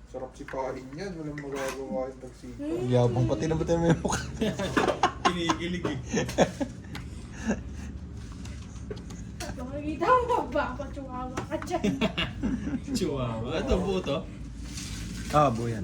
Sarap si Pahin yan. Walang magagawa yung tagsika. Yabang pati na ba't may mukha? Kinikilig eh. Kung nakikita mo, magpapatsukawa ka dyan. Chihuahua. Ito buo to. Ah, buo yan.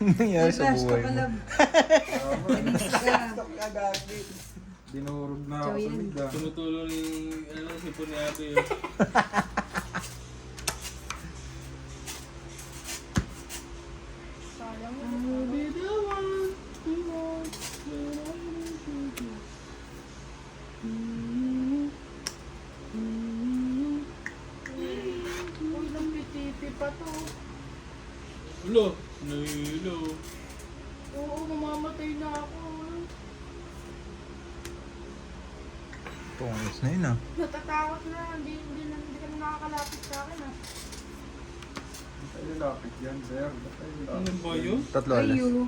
nangyari sa Flash buhay ka mo? pala. Manis ka. Dinurog na ako Chow sa yan. mida. Tumutulo ni, sipon ni ate yun. Sayang yun. Uy, nampitipi pa to. Ulo, nahilo. Oo, mamamatay na ako. Pungis na yun ah. Natatakot na. Hindi ka na nakakalapit sa akin ah. Ba't tayo lapit yan, sir? Ba't tayo Ano lapit? ba yun? Tatlo alas. Ayo.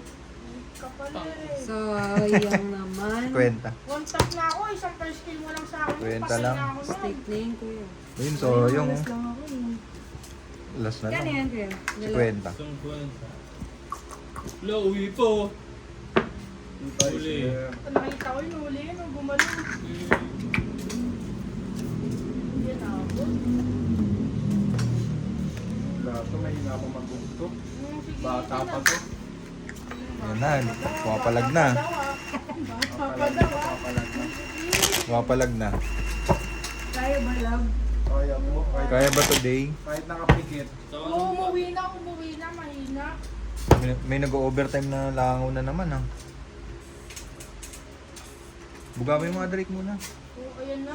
Kapal eh. Sayang naman. Kwenta. One tap na ako, isang first kill mo lang sa akin. Kwenta Pasay lang. na ako nun. Steak na yun, kuya. Ayun, so yung Alas lang ako eh. last na Yan lang. yan, kuya. Si Kwenta. Isang kwenta. Ulo, uwi po. Hindi tayo, Huli. sir. Nakita ko yun, huli yun, gumaling. Hindi na ako. Lahat to, may hina pa magbukto. Sige, Bata yun pa na. to. Yan na, pumapalag na. Bata pa daw ah. Papalag na. Pumapalag na. Kaya ba, love? Kaya mo. Kaya ba today? Kahit nakapikit. Oo, umuwi na, mahina. May nag-overtime na langaw na naman ah. Bugawin mo nga Drake muna. Oo, ayan na.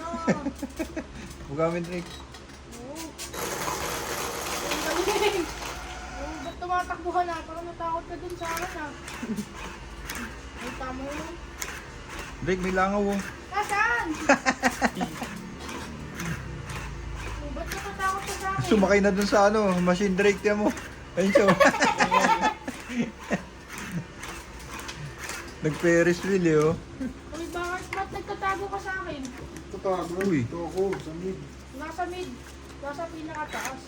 Bugawin Drake. Oo. Ang galing. Oo, ba't tumatakbuhan na? Parang natakot ka dun sa akin ah. Ay, tama yun. Drake, may langaw oh. Nasaan? Oh, ba't natatakot ka sa akin? Sumakay na dun sa ano, machine Drake, tiyan mo. Ayun siya. oh. Nag-Ferris wheel eh oh. Uy, bakit ba't nagtatago ka sa akin? Ito tago. Uy. Ito ako, sa mid. Nasa mid. Nasa pinakataas.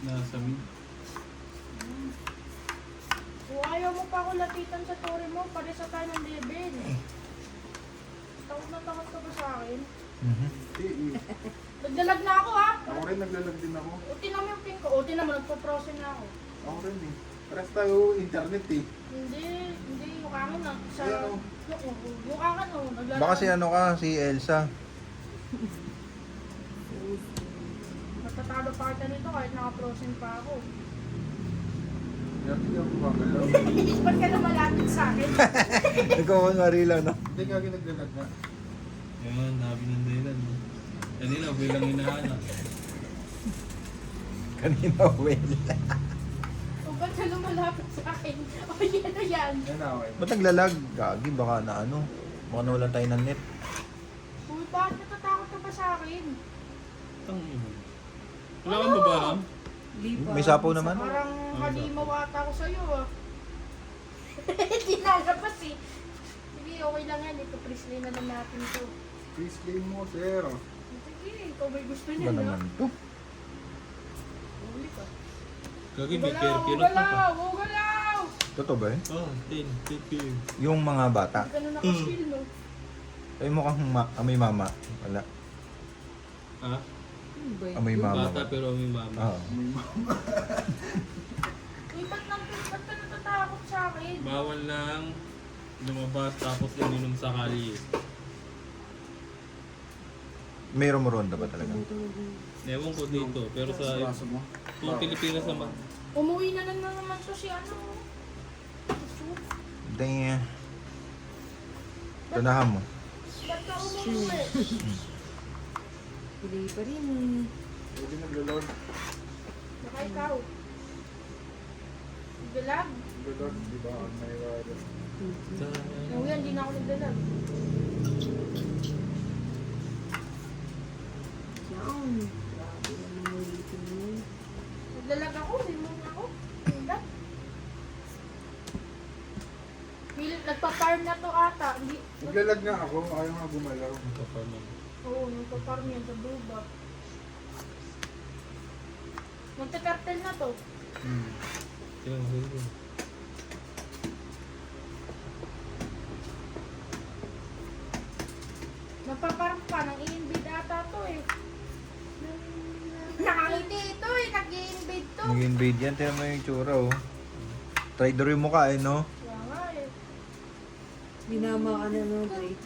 Nasa mid. Kung ayaw mo pa ako lapitan sa tore mo, paresa tayo ng level. Takot na takot ka ba sa akin? Mhm. Eh. Nagdalag na ako ha! Ako rin, naglalag din ako. O tinan mo yung pin ko. O tinan mo, nagpo-process na ako. Ako rin eh. Pares tayo internet eh. Hindi, mukha ka na. Sa, Ayan, oh. mukha ka no. Naglalag. Baka si ano ka, si Elsa. Natatalo pa kita nito kahit naka-process pa ako. Yan, hindi ako gumagalaw. Ba't ka na malapit sa akin? Nagkakunwari lang no. Hindi nga naglalag na. Yan, nabi ng dahilan. Kanina, bilang hinahanap. Kanina well. O ba't ka na malapit sa akin? O yan na yan. Yan na, okay. Ba't naglalag? Gagi, baka na ano. Baka nawalan tayo ng net. Uy, bakit natatakot ka pa sa akin? Tangin mo. Wala kang babaham? Lipa. May sapaw naman. Parang halimaw ata ako sa'yo ah. Hindi nalabas eh. Sige, okay lang yan. Ito, presley na lang natin to. Please game mo, sir. Sige, ikaw may gusto Ba niya na. naman to? Huli ka. Gagi, may Ugalaw, kirkirot na pa. ugalaw, ugalaw! Totoo ba eh? Oh, 10, take care. Yung mga bata. Hindi ka na nakaskill, no? Ay mukhang amoy mama. Wala. Ha? Ano ba yun? Amoy mama. Bata pero may mama. Oo. Uy, ba't ka natatakot sa akin? Bawal lang lumabas tapos ininom sa kali. May rumoronda ba talaga? Ewan ko dito, pero sa Kaso mo. kung Pilipinas naman, Umuwi na lang naman to si ano. Damn. Tunahan mo. Ba't ka umuwi? Pili pa rin eh. Pwede naglalord. Baka ikaw. Nagdalag? Naglalord, di ba? On my rider. Yung yan, di na ako nagdalag. Yan. Grabe naman ulitin yun. Nagdalag ako, limong ako. Hindi. Nagpa-farm na to ata. Hindi. Naglalag nga ako, ayaw nga gumalaw. Oo, nagpa-farm yan sa Duba. Magta-cartel na to. Nagpa-farm pa, nang i-invade ata to eh. Nakangiti ito eh, nag-i-invade nag-invade to. Nag-invade yan. Tignan mo yung tsura, oh. Trader yung mukha, eh, no? Kaya nga eh. Binama ka na ng trade.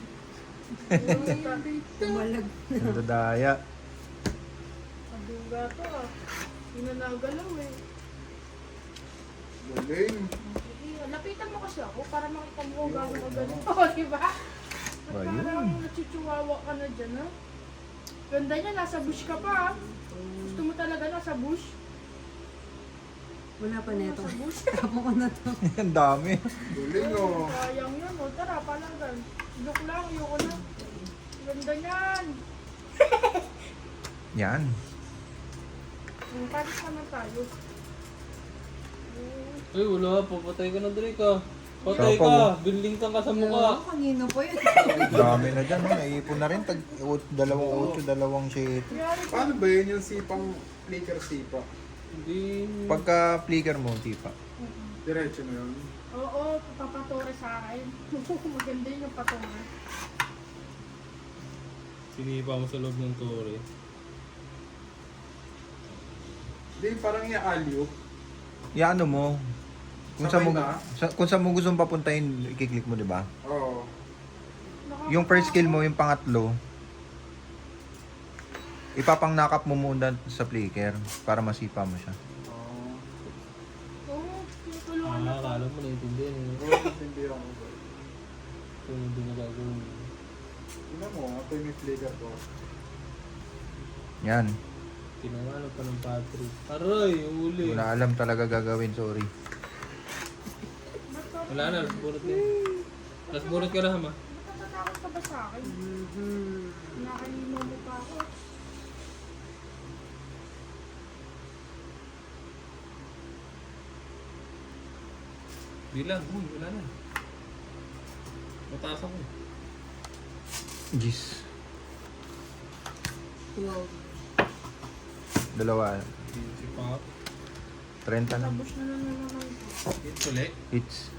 Tumalag. Nadadaya. Maduga to ah. Hindi na nagalaw eh. Galing. Sige, lapitan mo kasi ako para makita mo kung gano'n ka ganito, di ba? Ba, yun. Parang nachichiwawa ka na dyan, ha? Ganda niya, nasa bush ka pa, ha? Gusto mo talaga nasa bush? Wala pa neto. Nasa bush? Tapo ko na to. Ang dami. Galing oh. Sayang yun, o. Tara, palagan. Joke lang, ayoko na. Ganda niyan. Yan. Paris naman tayo. Ay, wala. Papatay ka na, Drake, ah. Patay Siya pa, ka. Building ka sa mukha. Kanina po yun. Ang dami na dyan, oh. Naipon na rin. Tag 2, 8, 2, 7. Yari ko. Paano ba yun yung sipang flicker sipa? Hindi. Pagka flicker mo, tipa. Diretso na yun. Oo, papatore sa akin. Maganda yun yung patore. Sinipa mo sa loob ng tore. Hindi, parang i-alley Ano mo. Kung saan mo, Sabay na? kung saan mo gustong papuntahin, i-click mo, di ba? Oo. Yung first skill mo, yung pangatlo, ipapang-knock up mo muna sa flicker para masipa mo siya. Oo. Oo, tinutulungan na. Akala mo naiintindihan eh. Oo, hindi ako. Kung hindi na gagawin. Tingnan mo, ito yung may flicker ko. Yan. Tinangalo pa ng Patrick. Aray, uli. Wala alam talaga gagawin, sorry. Wala na, last bunot ka. Last bunot ka na, ha, ma. Ba't natatakot ka ba sa akin? Nakanino mo pa ako. Bilang, wala na. Mataas ako. Jeez. 12. Dalawa. Si Pop. 30 na. Tapos na naman. It's ulit. Hits.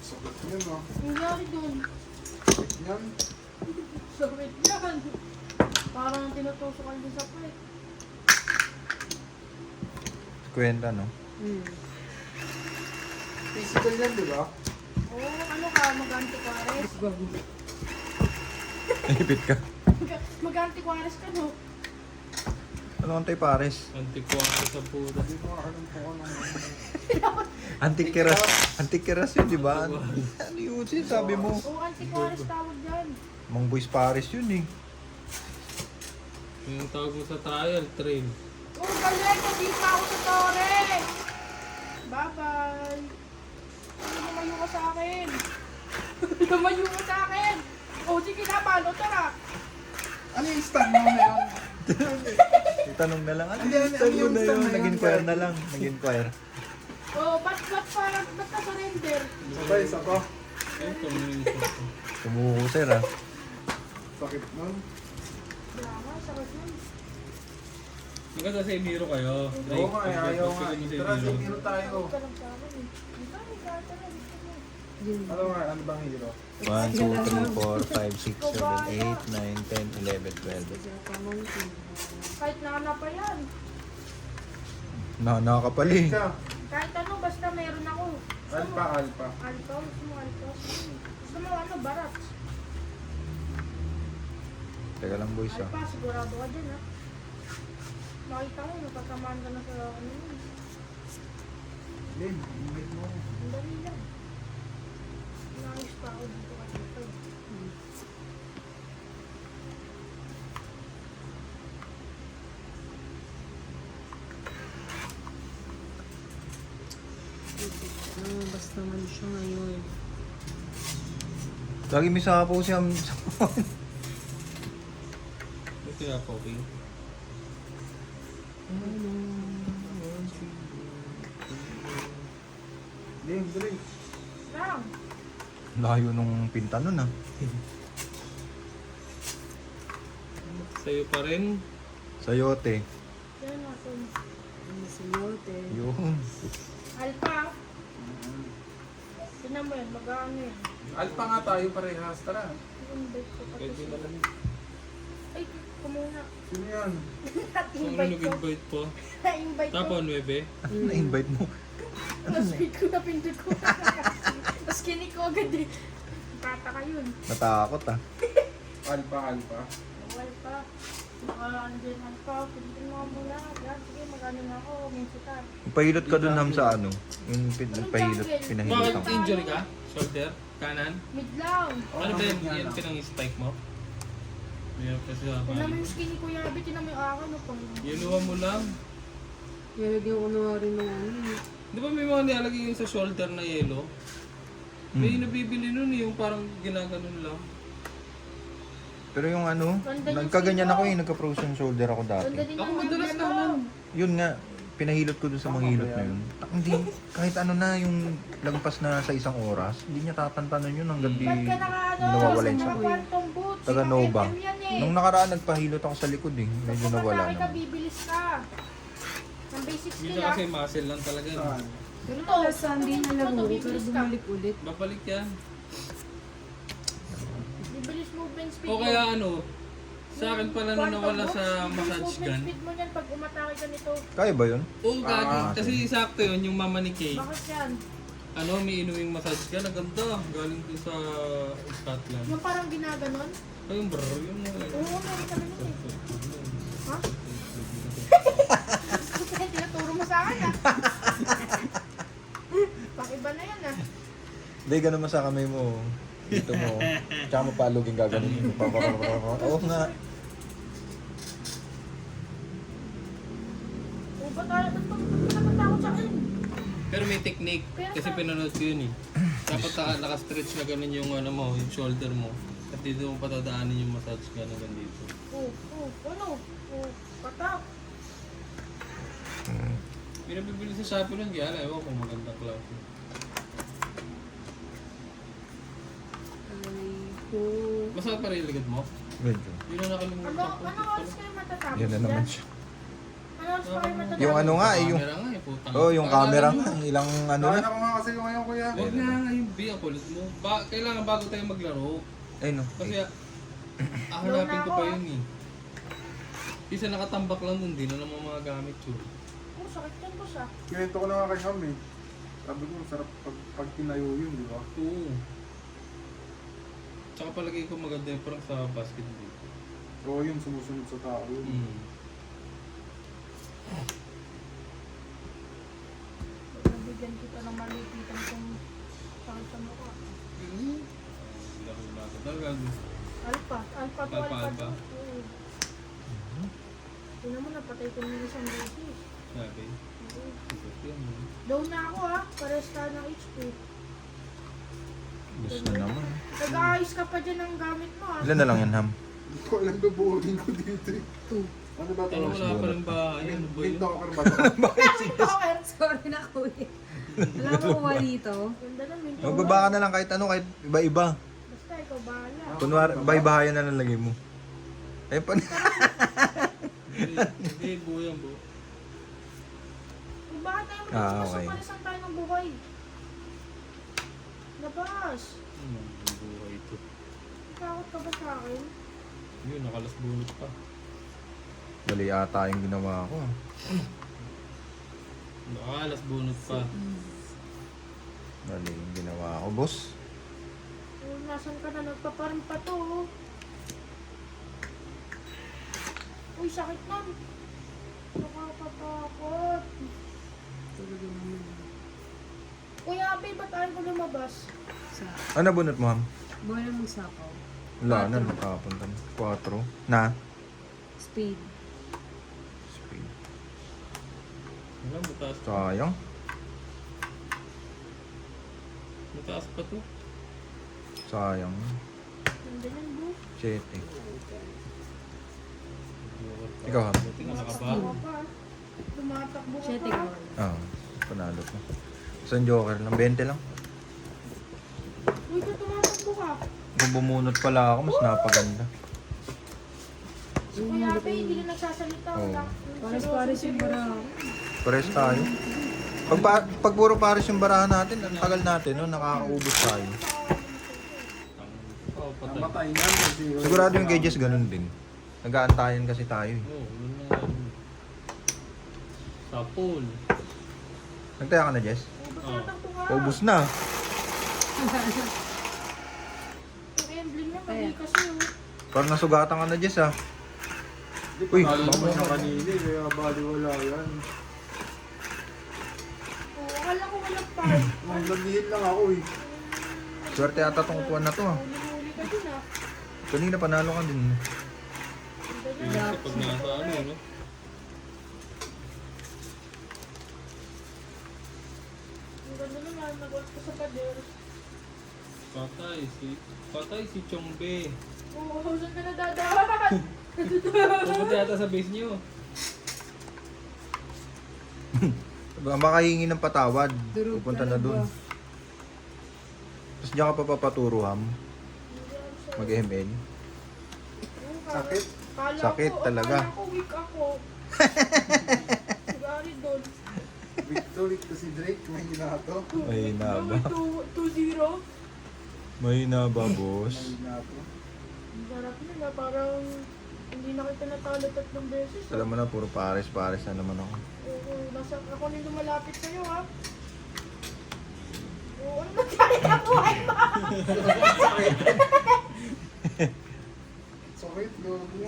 Sakit yun ah. Ang nangyari dun? Sakit yan. Sakit yan. Parang tinutusukan din sa puwet. Kwenta, no? Physical yan, di ba? Oo, ano ka? Mag-antiquares? Ipit ka. Mag-antiquares ka, no? Ano ang pares? Antiquaro sa puta. Hindi ko alam po ano. Antikiras yun, di ba? Ano yun? Sabi mo? Oo, antiquares tawag dyan. Mang boys pares yun, eh. Yung tawag mo sa trial, trail. Oo, galing! Hindi pa ako sa tore! Bye-bye! Lumayo ka sa akin! Lumayo ka sa akin! O, sige na, palo, tara! Ano yung stand mo na yun? Itanong na lang. Ano Hindi, yung ano stand mo yung na stand yun? na yun? Nag-inquire na lang. Nag-inquire. O, ba't ka surrender? Sabay, isa pa. Ayun, communication. Tumuko, sir, ah. Sakit nun. Wala nga, sakit nun. Maganda sa Emiro kayo. Oo nga, ayaw nga. Pagpapagod mo sa Tara, Emiro. hero tayo. Sakit ka lang sa akin eh. Ikaw, ikaw, tara, gusto mo. Ano nga, ano bang hero? 1, 2, 3, 4, 5, 6, 7, 8, 9, 10, 11, 12. Kahit na pa yan. Nakakapali. Ka. Kahit ano, basta meron ako. Alpha, alpha. Alpha, gusto mo alpha. Gusto mo ano, barat. Teka lang, boys, ah. Alpha, sigurado ka dyan ha. Makita mo, napatamaan ka na sa ano yun. Lim, imit mo. Ang dali lang. Nangis pa ako dito ka dito. Basta naman siya ngayon. Lagi may sapaw siya. Ito kaya po, okay? Lim, drink. Lang. Layo nung pinta nun, ah. Sa'yo pa rin. Sayote. Yan natin. Ano sa yote? Yun. Alpha. Tinan mo yan, mag-ano yan. Alpha nga tayo parehas. Tara. Yung bed ko pati Pwede siya. na lang. Ay, ko muna. Sino yan? Kung Na-invite ko. nag-invite po. Na-invite ko. Tapos 9. Na-invite mo. Tapos wait ko, napindot ko. Tapos kinik ko agad eh. Tataka yun. Natakot ah. Alpa. Bawal pa. Andyan pa. Pilitin mo muna. Yan, sige, mag-ano na ako. Minsitar. Pahilot ka dun ham sa ano. Yung pahilot, pinahilot Bakit ako. injury ka? Shoulder? Kanan? Mid lang. Ano ba yun? Yan pinang-spike mo? Mayroon kasi sa Tinan mo yung skinny ko yabi. Tinan mo yung akin. No, pang... Yaluhan mo lang. Nilagyan ko na nga rin ng ano. Di ba may mga nilalagay yung sa shoulder na yellow? May nabibili nun eh, yung parang ginaganon lang. Pero yung ano, Ganda yung nagkaganyan skin ako ko. nagka-frozen shoulder ako dati. Ganda din Ako ang madalas nandyan, naman. no? Yun nga, pinahilot ko dun sa mga hilot na yun. Hindi, kahit ano na yung lagpas na sa isang oras, hindi niya tatantanan yun hanggang di Ba't ka naka-ano? nawawala yung sakit. Naka-quantum boots. Taga Nova. MM yan eh. Nung nakaraan, nagpahilot ako sa likod eh. Medyo Kapag nawala malaki ka, naman. bibilis ka. Ang basic skill Minsan ah. kasi muscle lang talaga. eh. Saan? Pero Ito, last Sunday na lang ito, ako, pero bibilis ka. bumalik ulit. Babalik yan. Bibilis movement speed O kaya ano, sa akin pala nung nawala sa massage gun. Movement speed mo yan pag umatake ka nito. Kaya ba yun? Oo, gagi. Ah, Kasi sakto yun, yung mama ni Kay. Bakit yan? Ano, may inuwing massage gun. Ang ganda. Galing dun sa Scotland. Yung parang ginaganon? Ayun bro, yung Oo, meron kami nun eh. Ha? Tinaturo mo sa akin ah. Pakiba na yan ah. Hindi, ganun mo sa kamay mo. Dito mo. Tsaka mo palugin gaganin. Oo nga. Oo, ba't nakatakot sa akin? Pero may technique. Kasi pinanood ko yun eh. Dapat naka-stretch na ganun yung ano mo, yung shoulder mo. At dito mo patadaanin yung massage gun hanggang dito. Ano? Patak. May nabibili sa Shopee nun, kaya alam, ewan kung magandang klase. Ay, ko. Masakit pa rin yung likod mo? Medyo. Yun ang nakalimutan Ano ko. oras kayo matatapos Yan na naman dyan? siya. Ano oras pa kayo matatapos? Yung ano nga eh, yung... Camera nga eh, putang. Oh, yung camera nga. Ilang ano Kaya na. ako nga kasi yung ngayon kuya. Huwag na nga yung B, ang kulit mo. Kailangan bago tayo maglaro. Ay no. Kasi hahanapin ko pa yun eh. Isa nakatambak lang dun, di na naman mga gamit yun. Oh, sakit yan boss ah. Kinento ko na nga kay Ham eh. Sabi ko, sarap pag tinayo yun, di ba? Oo. Tsaka palagay ko maganda yung parang sa basketball. Oo, yun, sumusunod sa tao yun. Nabigyan kita ng malipitan kung sakit sa mukha. Laro na ako. Talagang Alpa to, Alpa, alpa alpa. to. Oo. Tingnan mo, napatay ko yung isang beses. sabi. Oo. Isip yan. Down na ako ha, pares ka ng HP. Gusto naman. Nag-aayos ka pa dyan ng gamit mo ha. Ilan na lang yan, Ham? Hindi ko alam bubuhin ko dito eh. 2. Ano ba ito? Ano wala pa rin ba? Ayan, ano ba yun? Mint ako ba ito? Sorry na kuya. Wala mo kuha dito. Ganda na, minto. Magbaba ka na lang kahit ano, kahit iba-iba. Basta ikaw bahala. Kunwari, bahay-bahayan na lang lagay mo. Eh, Hindi, buo yan, buo. Kung bakit tayo Okay. magpapalisan tayo ng buhay? Labas. Buhay ito. Takot ka ba sa akin? Yun, nakalas bunot pa. Mali ata yung ginawa ko. Nakalas bunot pa. Mali yung ginawa ko, boss. Oh, nasan ka na? Nagpaparim pa to. Oh. Uy, sakit nun. Nakakatakot. Talaga naman. Kuya Abe, ba't ayaw ko lumabas? Sa Ano bunot mo, Ham? buhay na mong sapaw. Wala na, nakapunta na. 4. Na? Speed. Speed. Wala, mataas pa. Sayang. Mataas pa to. Sayang. Nandun yan, bro. 7. Ikaw, ha? Buti nga nakabaho. Tumatakbo ka pa. Tumatakbo ka Siya, pa. tigol. Oo, panalo ko. Isang joker lang, 20 lang. Uy, ba't tumatakbo ka? Kung bumunot pala ako, mas napaganda. Si Kuya Abe, hindi na nagsasalita. Oo. Wala. Pares-pares yung bara. Pares tayo. Pag puro pares yung barahan natin, ang tagal natin, no? Nakakaubos tayo. Oo, patay. Namatay na kasi. Sigurado yung gauges ganun din. Nag-aantayan kasi tayo eh. Oo, yun na nga. Sapol. Nagtaya ka na, Jess? Ubus Oh. yata ito nga. Paubos na. Yung emblem niya, mali Ayan. kasi oh. Parang nasugatan ka na, Jess ah. Hindi, Uy, panalo baka naman siya mo- kanina eh, kaya baliwala yan. Oh, akala ko walang part. Naglihit lang ako eh. Swerte ata tong upuan na to ah. Huli-huli ka din ah. Kanina panalo ka din. Yung sa pag nasa ano, no? Ang ganda naman, nag-work ko sa pader. Patay si Chongbe. Oo, saan ka nadadaan? Pupunta yata sa base niyo. Baka hingi ng patawad. Durog Pupunta ka na na dun. ba? Tapos diyan ka pa papaturo, Ham. Mag-ML. Sakit? Sakit talaga. Kala ko weak ako. Sigari doon. Victory to si Drake, may ginato. Mahina ba? 2-0. Mahina ba, boss? May ginato. Ang sarap nila, parang hindi na kita natalo 3 beses. Alam mo na, puro pares-pares na naman ako. Oo, nasa ako na lumalapit sa'yo ha. Oo, ano nangyari na buhay mo? Sakit, gago.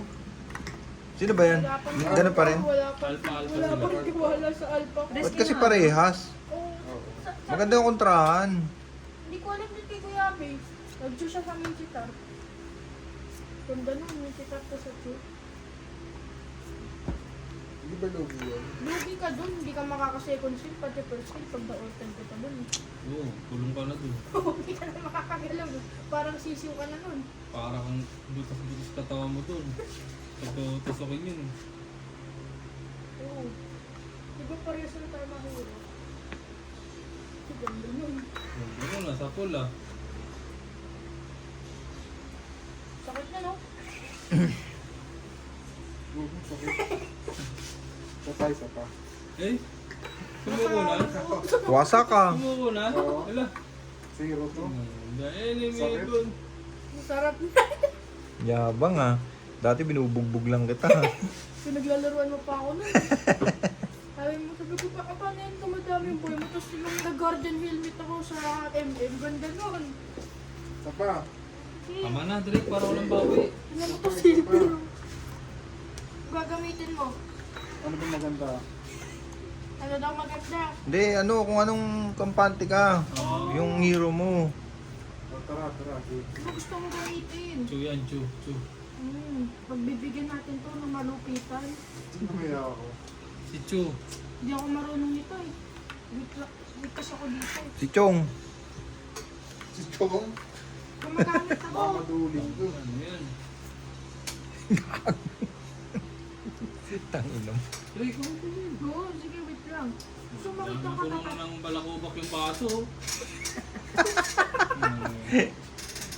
Sino ba yan? Wala pang- Ganun pa rin? Wala pa Alpha wala sila. pang tiwala sa alpha ko. Ba't kasi parehas? Oo. Oo. Maganda yung kontrahan. Hindi ko alam din kay Kuya Abe. Nag-chew siya sa Minchitar. Ganda nun, Minchitar to sa chew. Hindi ba logo yan? Lugi ka dun, hindi ka makaka-second shield, pati first shield pag na-orten kita dun. Oo, kulong ka na dun. Hindi ka na makakagalaw. Parang sisiw ka na nun. Para kang butas-butas katawa mo dun. Tutusokin yun. Oo. Di ba parehas na tayo mahuro? Ganda nun. Ano na, sapol ah. Sakit na no? Gago, sakit. Patay sa pa. Eh? Sumuko na? Wasa ka. Sumuko na? Oo. Wala. 0 to. Enemy Sakit. dun. Masarap na. Yabang ah. Dati binubugbog lang kita. Pinaglalaruan mo pa ako nun. Sabi mo, sabi ko pa, paano yan tumadami yung boy mo? Tapos yung nag-guardian helmet ako sa MM, ganda nun. Sa pa. Tama na, Drake, para walang bawi. Ano mo to silver? Gagamitin mo. Ano ba maganda? Ano daw maganda? Hindi, ano, kung anong kampante ka. Yung hero mo. Oh, tara, tara. Ano gusto mo gamitin? Chu yan, chu. Pagbibigyan natin to ng malupitan. Namaya ako. Si Chu. Hindi ako marunong nito eh. Weak kasi ako dito. Si Chong. Si Chong, Gumagamit ako. mamaduling to. Ano yan? Tanginom. Drake, ano ba yun? Oo, sige, wait lang. Gusto mo makita ka Nagpuno mo ng balakubak yung baso.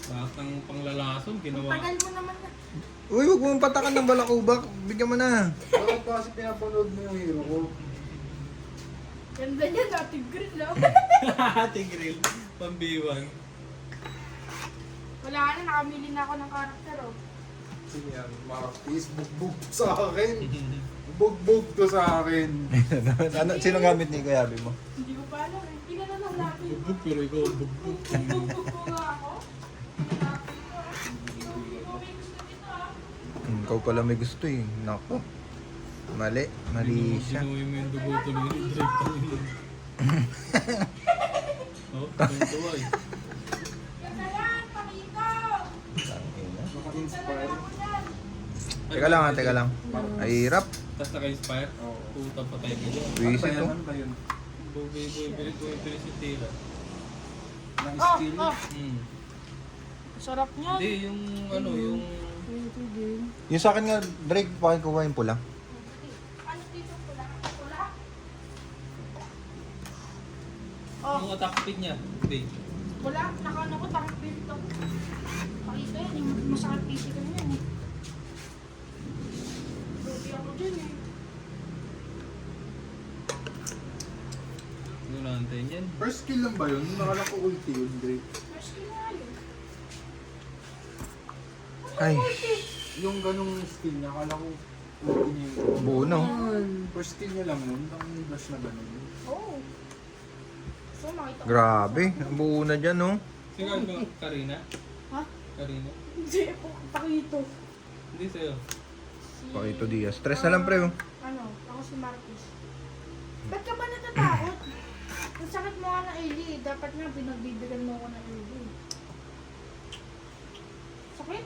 Lahat ng panglalason, ginawa. Tagal mo naman na. Uy, huwag mong patakan ng balakubak. Bigyan mo na. Bakit ba kasi pinapanood mo yung hero ko? Ganda niya, dating green lang. Ate Grill, pambiwan. Wala na, nakamili na ako ng karakter oh. Sige yan, Marquis, bugbog sa akin. Bugbog to sa akin. Ano, sino gamit ni Kuya Abi mo? Hindi ko pa alam eh. Hindi ka na lang lapit. Bugbog, pero ikaw bugbog. Bugbog ko nga ako. Lapit ko ah. Hindi ko may gusto dito ah. Ikaw pala may gusto eh. Nako. Mali. Mali siya. Sinuwi mo yung dugo tuloy ni Drake. Oh, tuwa eh. Ganda yan, pakito! Tangina. Naka-inspire. Teka lang ha, teka lang. Ay, hirap. Tapos naka-inspire? Oo. Puta pa tayo. Visit to. Ano ba yun? Bubi, si Tira. Na-skill? Sarap niyan. Hindi, yung ano, yung... Yung sa akin nga, Drake, pakikuha yung pula. Ano dito pula? Pula? Oh, Yung attack speed niya. Hindi. wala. Nakano ko, takip pilit ako. Pakita yan, yung masakit physical niyan eh. Lugi ako dyan eh. Yung naantayin yan. First skill lang ba yun? Nakala ko ulti yun, Drake. First kill nga yun. Ay, Yung ganung steel niya, akala ko ulti niya yung Buo na. Yun. first steel niya lang nun, ang brush na ganun. Oo. So, makita ko. Grabe. Ang buo na dyan, no? Sige, ikaw, Karina? Ha? Karina? Hindi po, pakito. Hindi sa'yo. Si... Pakito Diaz. Stress na lang, pre. Oh. Ano, ako si Marcus. Ba't ka ba natatakot? Ang sakit mo nga na Eli, dapat nga pinagbibigyan mo ako ng Eli. Sakit?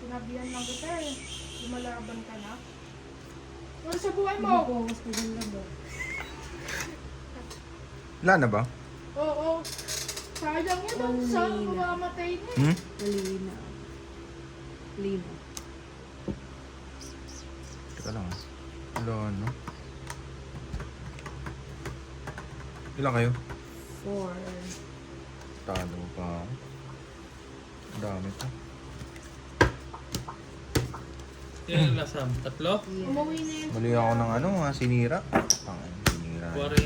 Sinabihan lang kita eh. Lumalaban ka na. Ano sa buhay mo? Focus ka dyan lang ba? Wala na ba? Oo. Sayang yun. Ang sayang mamamatay na eh. Hmm? Malina. Lina. Teka lang. Wala, ano? Ilan kayo? 4. Talo pa ako. Ang dami pa. Yan yung lasam. Tatlo? Umuwi na yun. Mali ako ng ano, sinira. Sinira. 40.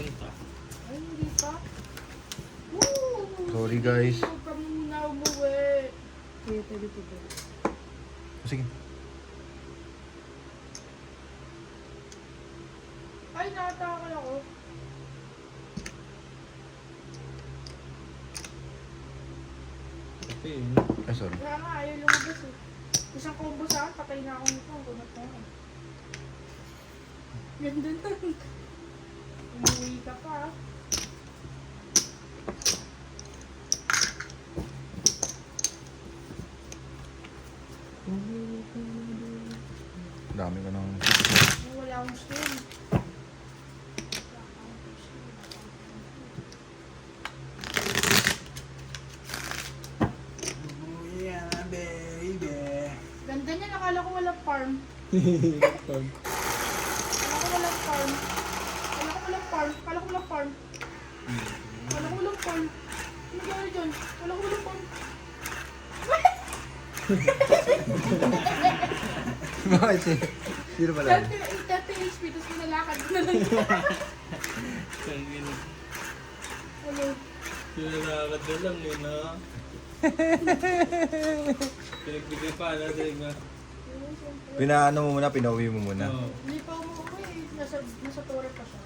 Ay, hindi pa. Woo! Sorry, guys. Huwag ka muna umuwi. Kaya pwede po ba? Sige. Ay, nakatakal ako. Okay, yun. Ay, sorry. Kaya nga, ayaw lumabas eh. Isang combo sa akin, patay na ako nito. Ang gunat na ako. Ganda na. Umuwi ka pa ah. Dami ko ng... Wala akong skin. Yeah, baby. Ganda niya, nakala ko walang farm. Akala ko walang farm. Akala ko walang farm. Akala ko walang farm. Akala ko walang farm. Ano gano'n dyan? Akala ko walang farm. Bakit siya? Sino pala? Dati HP, tapos pinalakad ko na lang. Kangin. Ano? Pinalakad na lang yun, ha? Pinagbigay pa natin, ha? Pinaano mo muna, pinauwi mo muna. Oo. Hindi pa umuwi eh. Nasa tore pa siya.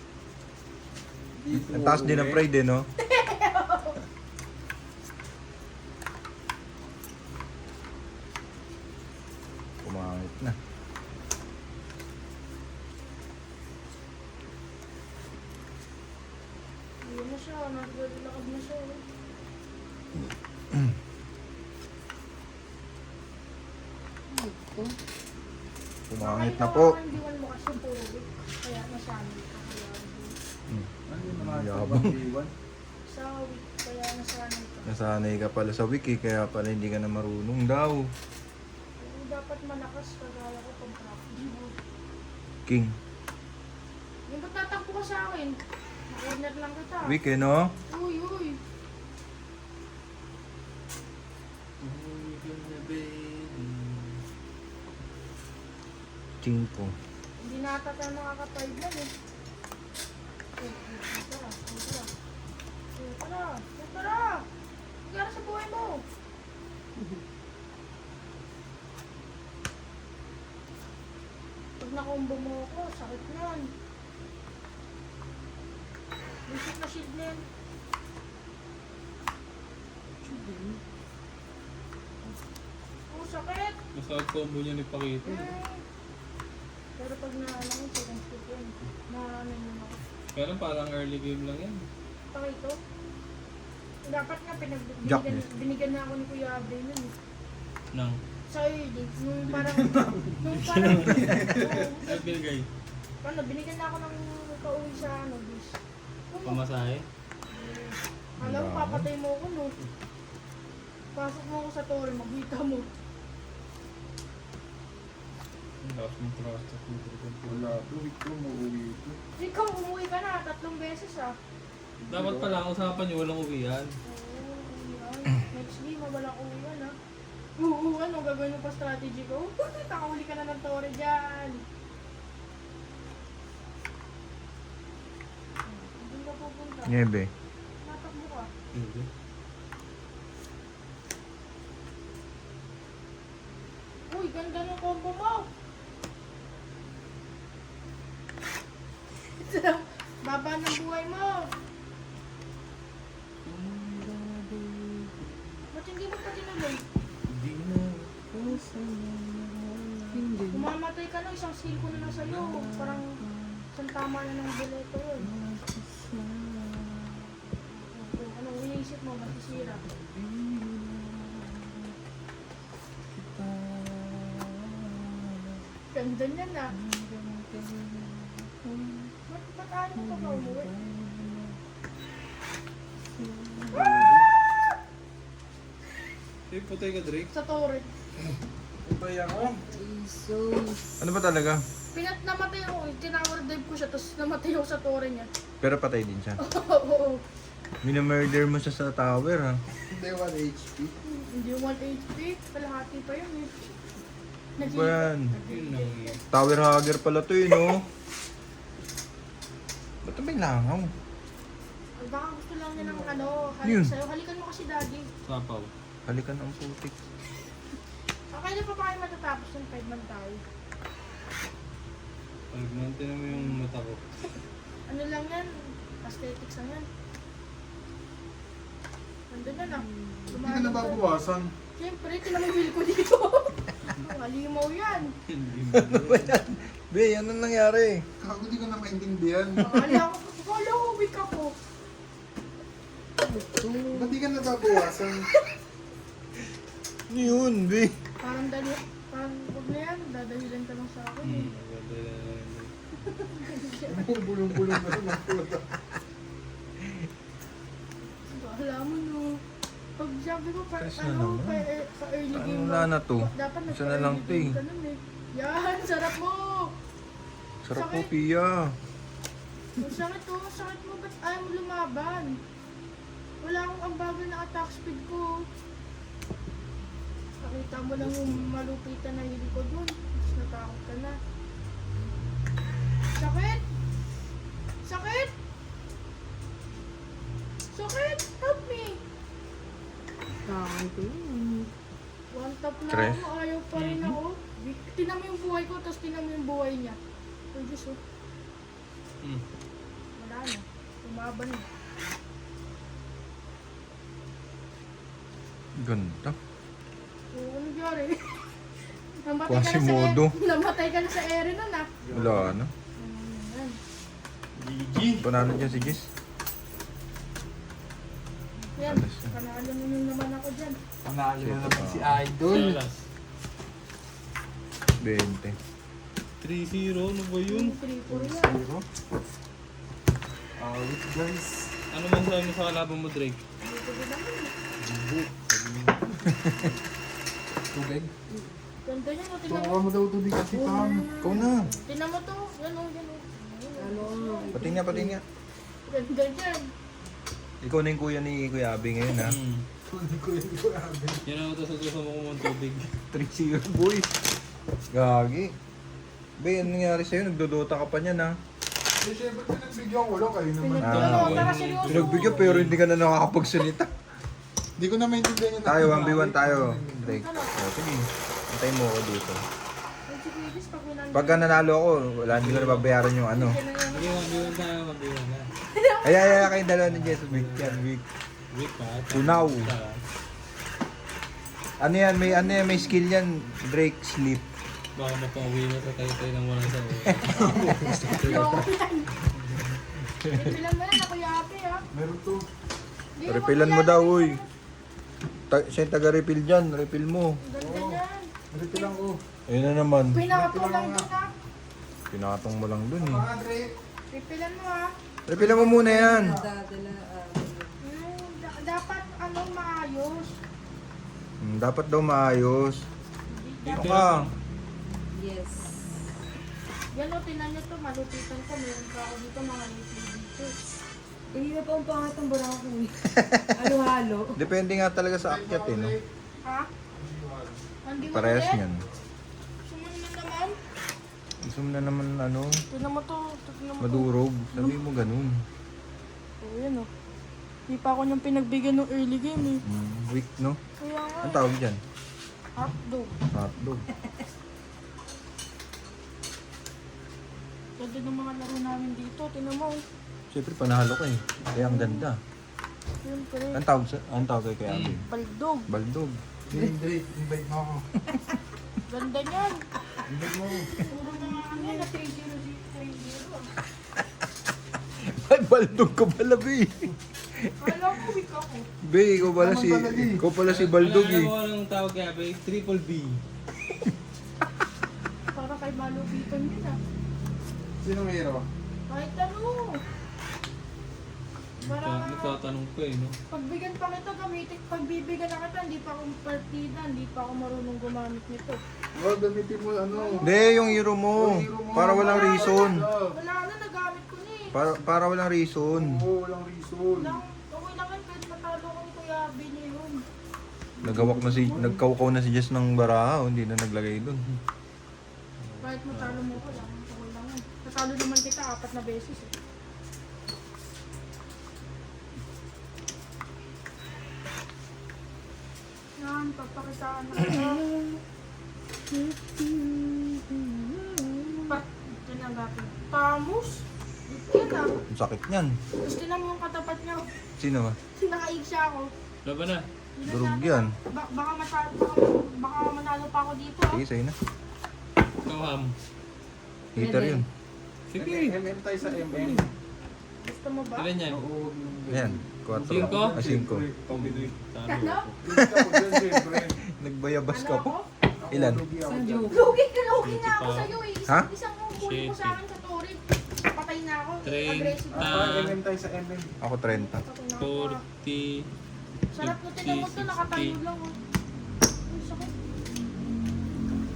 Ang taas din ng pride, eh, no? Pumangit na. Ayun na siya, naglalakad na siya. eh. Ay, ito. Pumangit na po. Hindi mo kasi puro week. Kaya nasanay ka. Kaya Ano yung mga Yabang. iwan? sa week, kaya nasanay ka. Nasanay ka pala sa wiki, kaya pala hindi ka na marunong daw. Pero dapat malakas kagaya ko pag practice mo. King. Yung ba't tatakbo ka sa akin? Corner lang kita. Wiki, no? Uy, uy. Umuwi ka na, baby. Cinco. Hindi na ata tayo makaka-5 lang eh. Tara, tara. Tara, tara. Tara sa buhay mo. Pag nakombo mo ako, sakit nun. Basic na shield na yan. Oh, sakit. Masakit combo niya ni Pakito. Pero pag na-ano ko, second step yun. Na-ano yun ako. Pero parang early game lang yan. Pakito. Dapat nga Jack binigyan na ako ni Kuya Abre nun eh. Nang. Sa iyo, nung parang, nung parang, Ay, binigay. ano, binigyan na ako ng pauwi sa ano, bis. Pamasahe. Alam mo, papatay mo ako, no? Pasok mo ako sa tore, maghita mo. Ang lakas mong trust. Wala. 2 week ko, mauwi ito. Ikaw, umuwi ka na, 3 beses ah. Dapat pala usapan niyo walang uwian. Oo, yan. Next game, walang uwian ah. Oo, ano, gagawin mo pa strategy ko? Nakahuli ka na ng tore dyan. Hindi ka pupunta. Niebe. Tatakbo ka. Hindi. isang skill ko na lang sa'yo. Parang isang tama na ng boleto yun. Anong iniisip mo? Matisira. Ganda niya na. Ba't ayaw mo pa umuwi? Putay ka, Drake. Sa torre. Iba yan oh. Jesus. Ano ba talaga? Namatay ako. Tinawar dive ko siya, tapos namatay ako sa torre niya. Pero patay din siya. Oo. Minamurder mo siya sa tower ha. Hindi 1 HP. Hindi 1 HP. Kalahati pa yun eh. Ano ba yan? Yun lang eh. Tower hugger pala to yun oh. Ba't may langaw? Baka gusto lang niya ng ano, Yun. halik sa'yo. Halikan mo kasi daddy. Sapaw. Halikan ang putik. Kailan pa ba kayo matatapos ng 5 man tayo? Pagmante mo yung mata ko. Ano lang yan? Aesthetics lang yan. Nandun na na. Hindi ka nababawasan. Siyempre, tinamigil ko dito. Halimaw yan. Be, ano nangyari? Kako di ko na maintindihan. Akala ko, weak ako. Ba't di ka nababawasan? Ano yun, be? Parang huwag na yan. Dadahilan ka lang sa akin eh. Bulong-bulong na sa mga puta. Wala mo no. Pag sabi ko, Stress na ano, naman. pa early Ano game wala na to? Dapat Isa na lang to eh. ka nun eh. Yan, sarap mo! Sarap po, Sakit. Pia. Ang sakit to, ang sakit mo, ba't ayaw mo lumaban? Wala akong ambagal na attack speed ko. Nakita mo lang yung malupitan na hili ko dun. Tapos natakot ka na. Sakit! Sakit! Sakit! Help me! Kakay ko yun. One tap na Stress? ako, ayaw pa rin ako. Tinan mo yung buhay ko, tapos tinan mo yung buhay niya. Oh, Diyos, oh. Wala na. Tumaban na. Ganda. So, ano nangyari? Namatay ka na sa Quasimodo. namatay ka na sa ere nun, ah. Wala na. Yan. GG. Panalo dyan si Gis. Yan. Alas yan. Panalo mo naman ako dyan. Panalo na naman si Idol. 20. 3-0, ano ba yun? 3-4 yan. Zero. Awit guys. Ano man sabi mo sa kalaban mo, Drake? Dito din naman. Tubig. Ganda niya, no? Tingnan mo. Tuwa mo daw tubig at Pam. Ikaw na. Tingnan mo to. Yan, oh, yan, oh. Ano? Pati nga, pati nga. Ganda niyan. Ikaw na yung kuya ni Kuya Abi ngayon ha. Hindi ko alam. Yan ako sa suso mo kumang tubig. 3-0 boy. Gagi. Be, ano nangyari sa'yo? Nagdodota ka pa niyan ha. Eh, syempre pinagbigyan ko lang kayo naman. Tingnan mo, Ah, tara yun. seryoso. Pinagbigyan pero hindi ka na nakakapagsalita. Hindi ko na maintindihan yung Tayo, 1v1 tayo. Drake. O, sige. Antayin mo ako dito. Ay, si Kuya, pag winando. Pagka nanalo ako, wala, hindi ko na babayaran yung ano. Yan na yan. Sige, magbiwan tayo, magbiwan na. Ay, kayong dalawa ni Jess. Week yan, week. Week pa. Tunaw. Ano yan, may skill yan. Drake, sleep. Baka mapauwi na sa tayo-tayo ng walang sa Yung yan. Pipilan mo yan, ako yape, ha? Meron to. Hindi, Refilan mo wag daw, yan. uy. Siya yung taga-refill dyan, refill mo. Ganda niyan. Refill lang ko. Ayun na naman. Pinakatulang dun, ha? Pinakatong mo lang dun eh. Mga Dre. Pipilan mo, ha? Refillan mo muna yan. Dadala. Dapat, ano, maayos. Dapat daw maayos. Ano ka? Yes. Yan, o, tinan nyo to, malupitan ko. Meron pa ako dito, mga lipi dito. Hindi na pa ang pangat ng barako eh. Halo-halo. Depende nga talaga sa akyat eh, no? Ha? Hindi mo Parehas ulit? niyan. Sumunod na naman. Gusto mo na naman ano, Tignan mo to, tignan mo to. madurog. Sabi mo ganun. Oo, yan, o. Di pa ako niyang pinagbigyan ng early game, eh. Weak, no? Kaya nga, Ang tawag dyan? hotdog. Hotdog. Ganda ng mga laro namin dito, tignan mo. Siyempre, panalo ka eh. Kaya ang ganda. Siyempre, Ang tawag kay Kuya Abi? baldog. Baldog. Dre, invite mo ako. Ganda niyan. Invite mo ako. Puro mga Ano yan, na 3-0-30 ah. Ay, baldog ka pala, Be. Kala ko weak ako. Be, ikaw pala si baldog Alam eh. mo anong tawag kaya, be? Triple B. Para kay malupitan yun ah. Sino mayro? Kahit ano. Para Nagtatanong ko eh, no? pagbigyan pa kita gamitin, pagbibigyan na kita, hindi pa akong partida, hindi pa ako marunong gumamit nito. Oh, gamitin mo ano. Hindi, yung hero mo. Para walang reason. Wala na, nagamit ko na eh. Para walang reason. Oo, walang reason. Okay lang yan, kahit matalo ko ni Kuya Bini yun. Nagkaukaw na si Jess ng baraha, oh, hindi na naglagay dun. Kahit matalo mo ko lang, okay lang yan. Natalo naman kita 4 na beses eh. Yan, papakitaan na kita. Ito na gapin. Tamus? Yan ah. Ang sakit niyan. Tapos tinan mo yung katapat niya. Sino ba? Nakaig siya ako. Laban na. Tingnan Durog natin. yan. Baka manalo pa ako dito ah. Sige, sa'yo na. Ikaw, Ham. Hitter yun. Sige. MM tayo sa MM. Gusto mo ba? Ilan yan? Oo. Ayan, 4. Cinco? 5. Ano? Gusto ko dyan, siyempre. Nagbayabas Ano ka ako? po. Ilan? Lugi ako Saan dyan. joke? Lugi nga ako Pa. sa'yo eh. Ha? Isang huli mo sa akin sa Torrid. Patay na ako. Trenta. Aggressive ako. Ah, MM tayo sa MM. Ako 30. Patay na ako. 40. Sarap na tinan mo to, 60, nakatayo lang oh. Uy, sakit.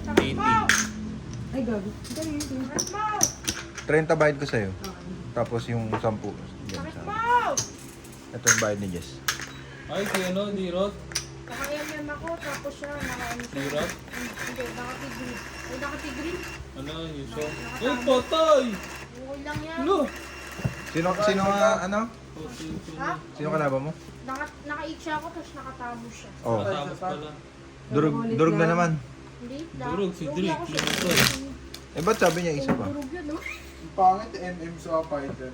Sakit 80. mo! Ay, gabi. Dali, dali. Sakit mo! 30 bayad ko sa'yo. Okay. Tapos yung 10. Yan, Sakit sa mo! ito yung bayad ni Jess. Ay, si ano, D-Rod. Naka-MM ako, tapos siya, naka-ano siya. D-Rod? Hindi, naka-tigri. Ay, naka-tigri. Ano, yung show? Ay, patay! Okay lang yan. Ano? Sino nga, ano? Ha? Sino kalaban mo? Naka-eat siya ako, tapos nakatamo siya. Oh, Matapos pala. durog na naman. Hindi, Durog si lugi Drake, ako siya. lumusot. Eh, ba't sabi niya isa pa? Durog yun, no? Ang pangit MM sa fighter.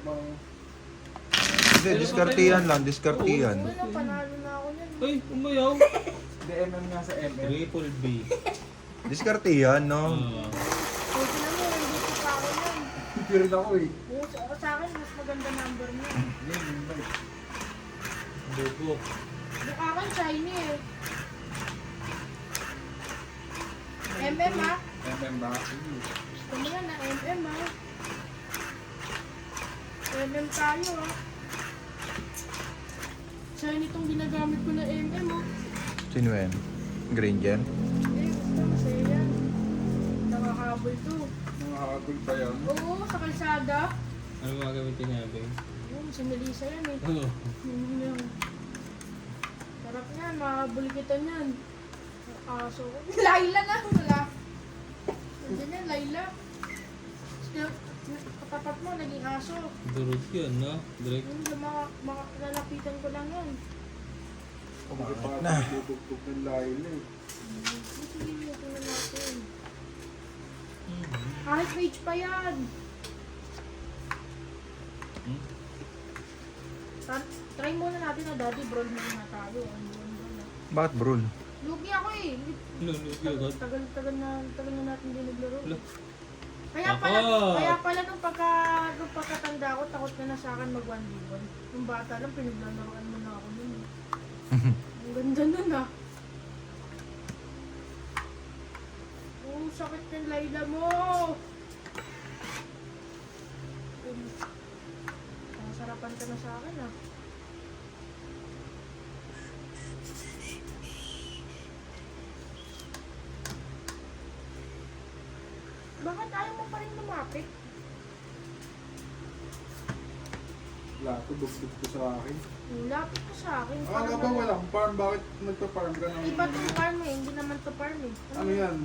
Hindi, diskartihan lang, diskartihan. Wala, panalo na ako yan. Ay, umayaw. Hindi MM nga sa MM. Triple B. Diskartihan, no? Kasi na mo, nandito pa ako yan. Pero ako eh. Oo, sa akin, mas maganda number niya. Bubo. Yung akin, shiny eh. MM ha? MM ba? Gusto mo yan na MM ha? MM tayo ha? Shiny itong ginagamit ko na MM oh. Sino yan? Granger? Hindi, gusto masaya yan. Nakakahabol to. Mga hagol pa yan. Oo, sa kalsada. Ano mga gamitin niya, Beng? Yun, si Melissa yan eh. Ano? Yun yung... Sarap yan, makahabol kita niyan. Aso ko. Laila na! Wala. Nandiyan yan, Laila. Still, katapat mo, naging aso. Durog yun, no? Drake. Yun, yung mga lalapitan ko lang yan. Kumakapag na. bubugtog ng Laila eh. Sige mo, tingnan natin. Kahit page pa yan. Hmm? Try muna natin na daddy, brawl muna tayo. Bakit brul? Lugi ako eh. Lulugi agad. Tagal na natin din naglaro. Wala. Kaya pala nung pagkatanda ko, takot ka na sa akin mag 1v1. Nung bata lang, pinaglalaroan mo na ako nun. Ang ganda nun ah. Oh, sakit ng Layla mo! Sarapan ka na sa akin ah. Bakit ayaw mo pa rin lumapit? Lato, bugtog ko sa akin. Lapit ka sa akin. Akala ba walang farm? Bakit nagpa-farm ka ng... Iba tong farm eh, hindi naman to farm eh. Ano yan?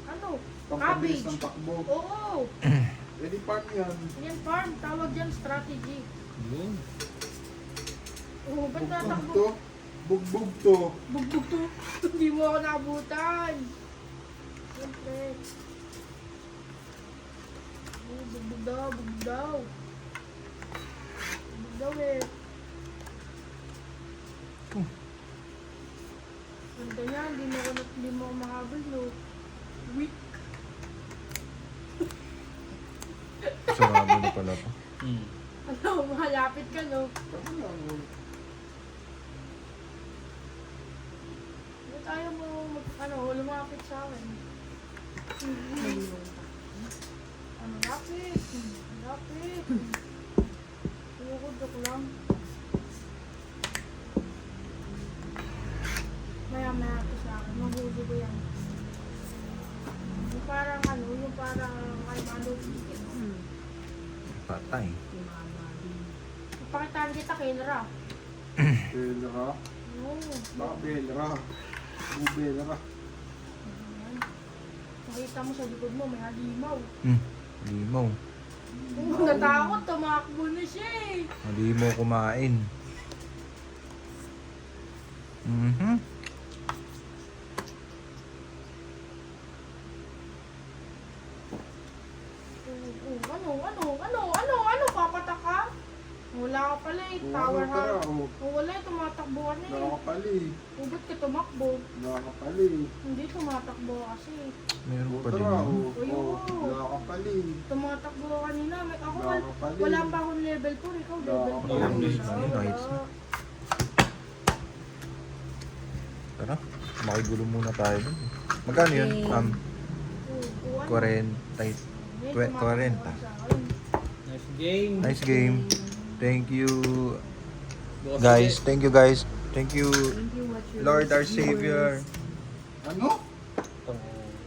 Ano? Pampabilis Cabbage. ng takbo. Oo! Eh di farm yan. Yan farm, tawag yan strategy. Yun. Oo, ba't Bugbog natakbo? to. Bugbog to. Bugbog to. Hindi mo ako naabutan. Siyempre. Oo, bugbog daw, bugbog daw. Bugbog daw eh. Ganda niya, hindi mo ako mahabol, no? Weak. Sarado na pala to. Ano, malapit ka, no? Ba't ayaw mo, lumapit sa akin? Ano, lapit? Lapit. Joke lang. Maya-maya ito sa akin. Mahuli ko yan. Yung parang ano, Patay. pakitaan kita, Kenra. Belra. Oo. Baka Belra. Belra. Ayan. Nakita mo sa likod mo, may halimaw. Limaw. Natakot, tumakbo na siya eh. Malimaw kumain. Mhm. Ano, papatak ka? Wala ka pala eh, tower Tara, ha. oh. Wala eh, tumatakbo ka na eh. Nakakapali. Ba't ka tumakbo? Nakakapali. Hindi, tumatakbo ka kasi. Meron pa din. Tara, yun. oh. Ayun. Oh, nakakapali. Tumatakbo ka kanina. Ako, Nakakapali. wala pa akong level 4, ikaw level 4. Nakakapali. Nice na. Tara, makigulo muna tayo dun. Magkano yun? 40. 40. Nice game. Nice game. Thank you, Bukas guys. ulit. Thank you, guys. Thank you, Thank you, watchers. Lord our Savior. Ano?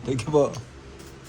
Thank you po.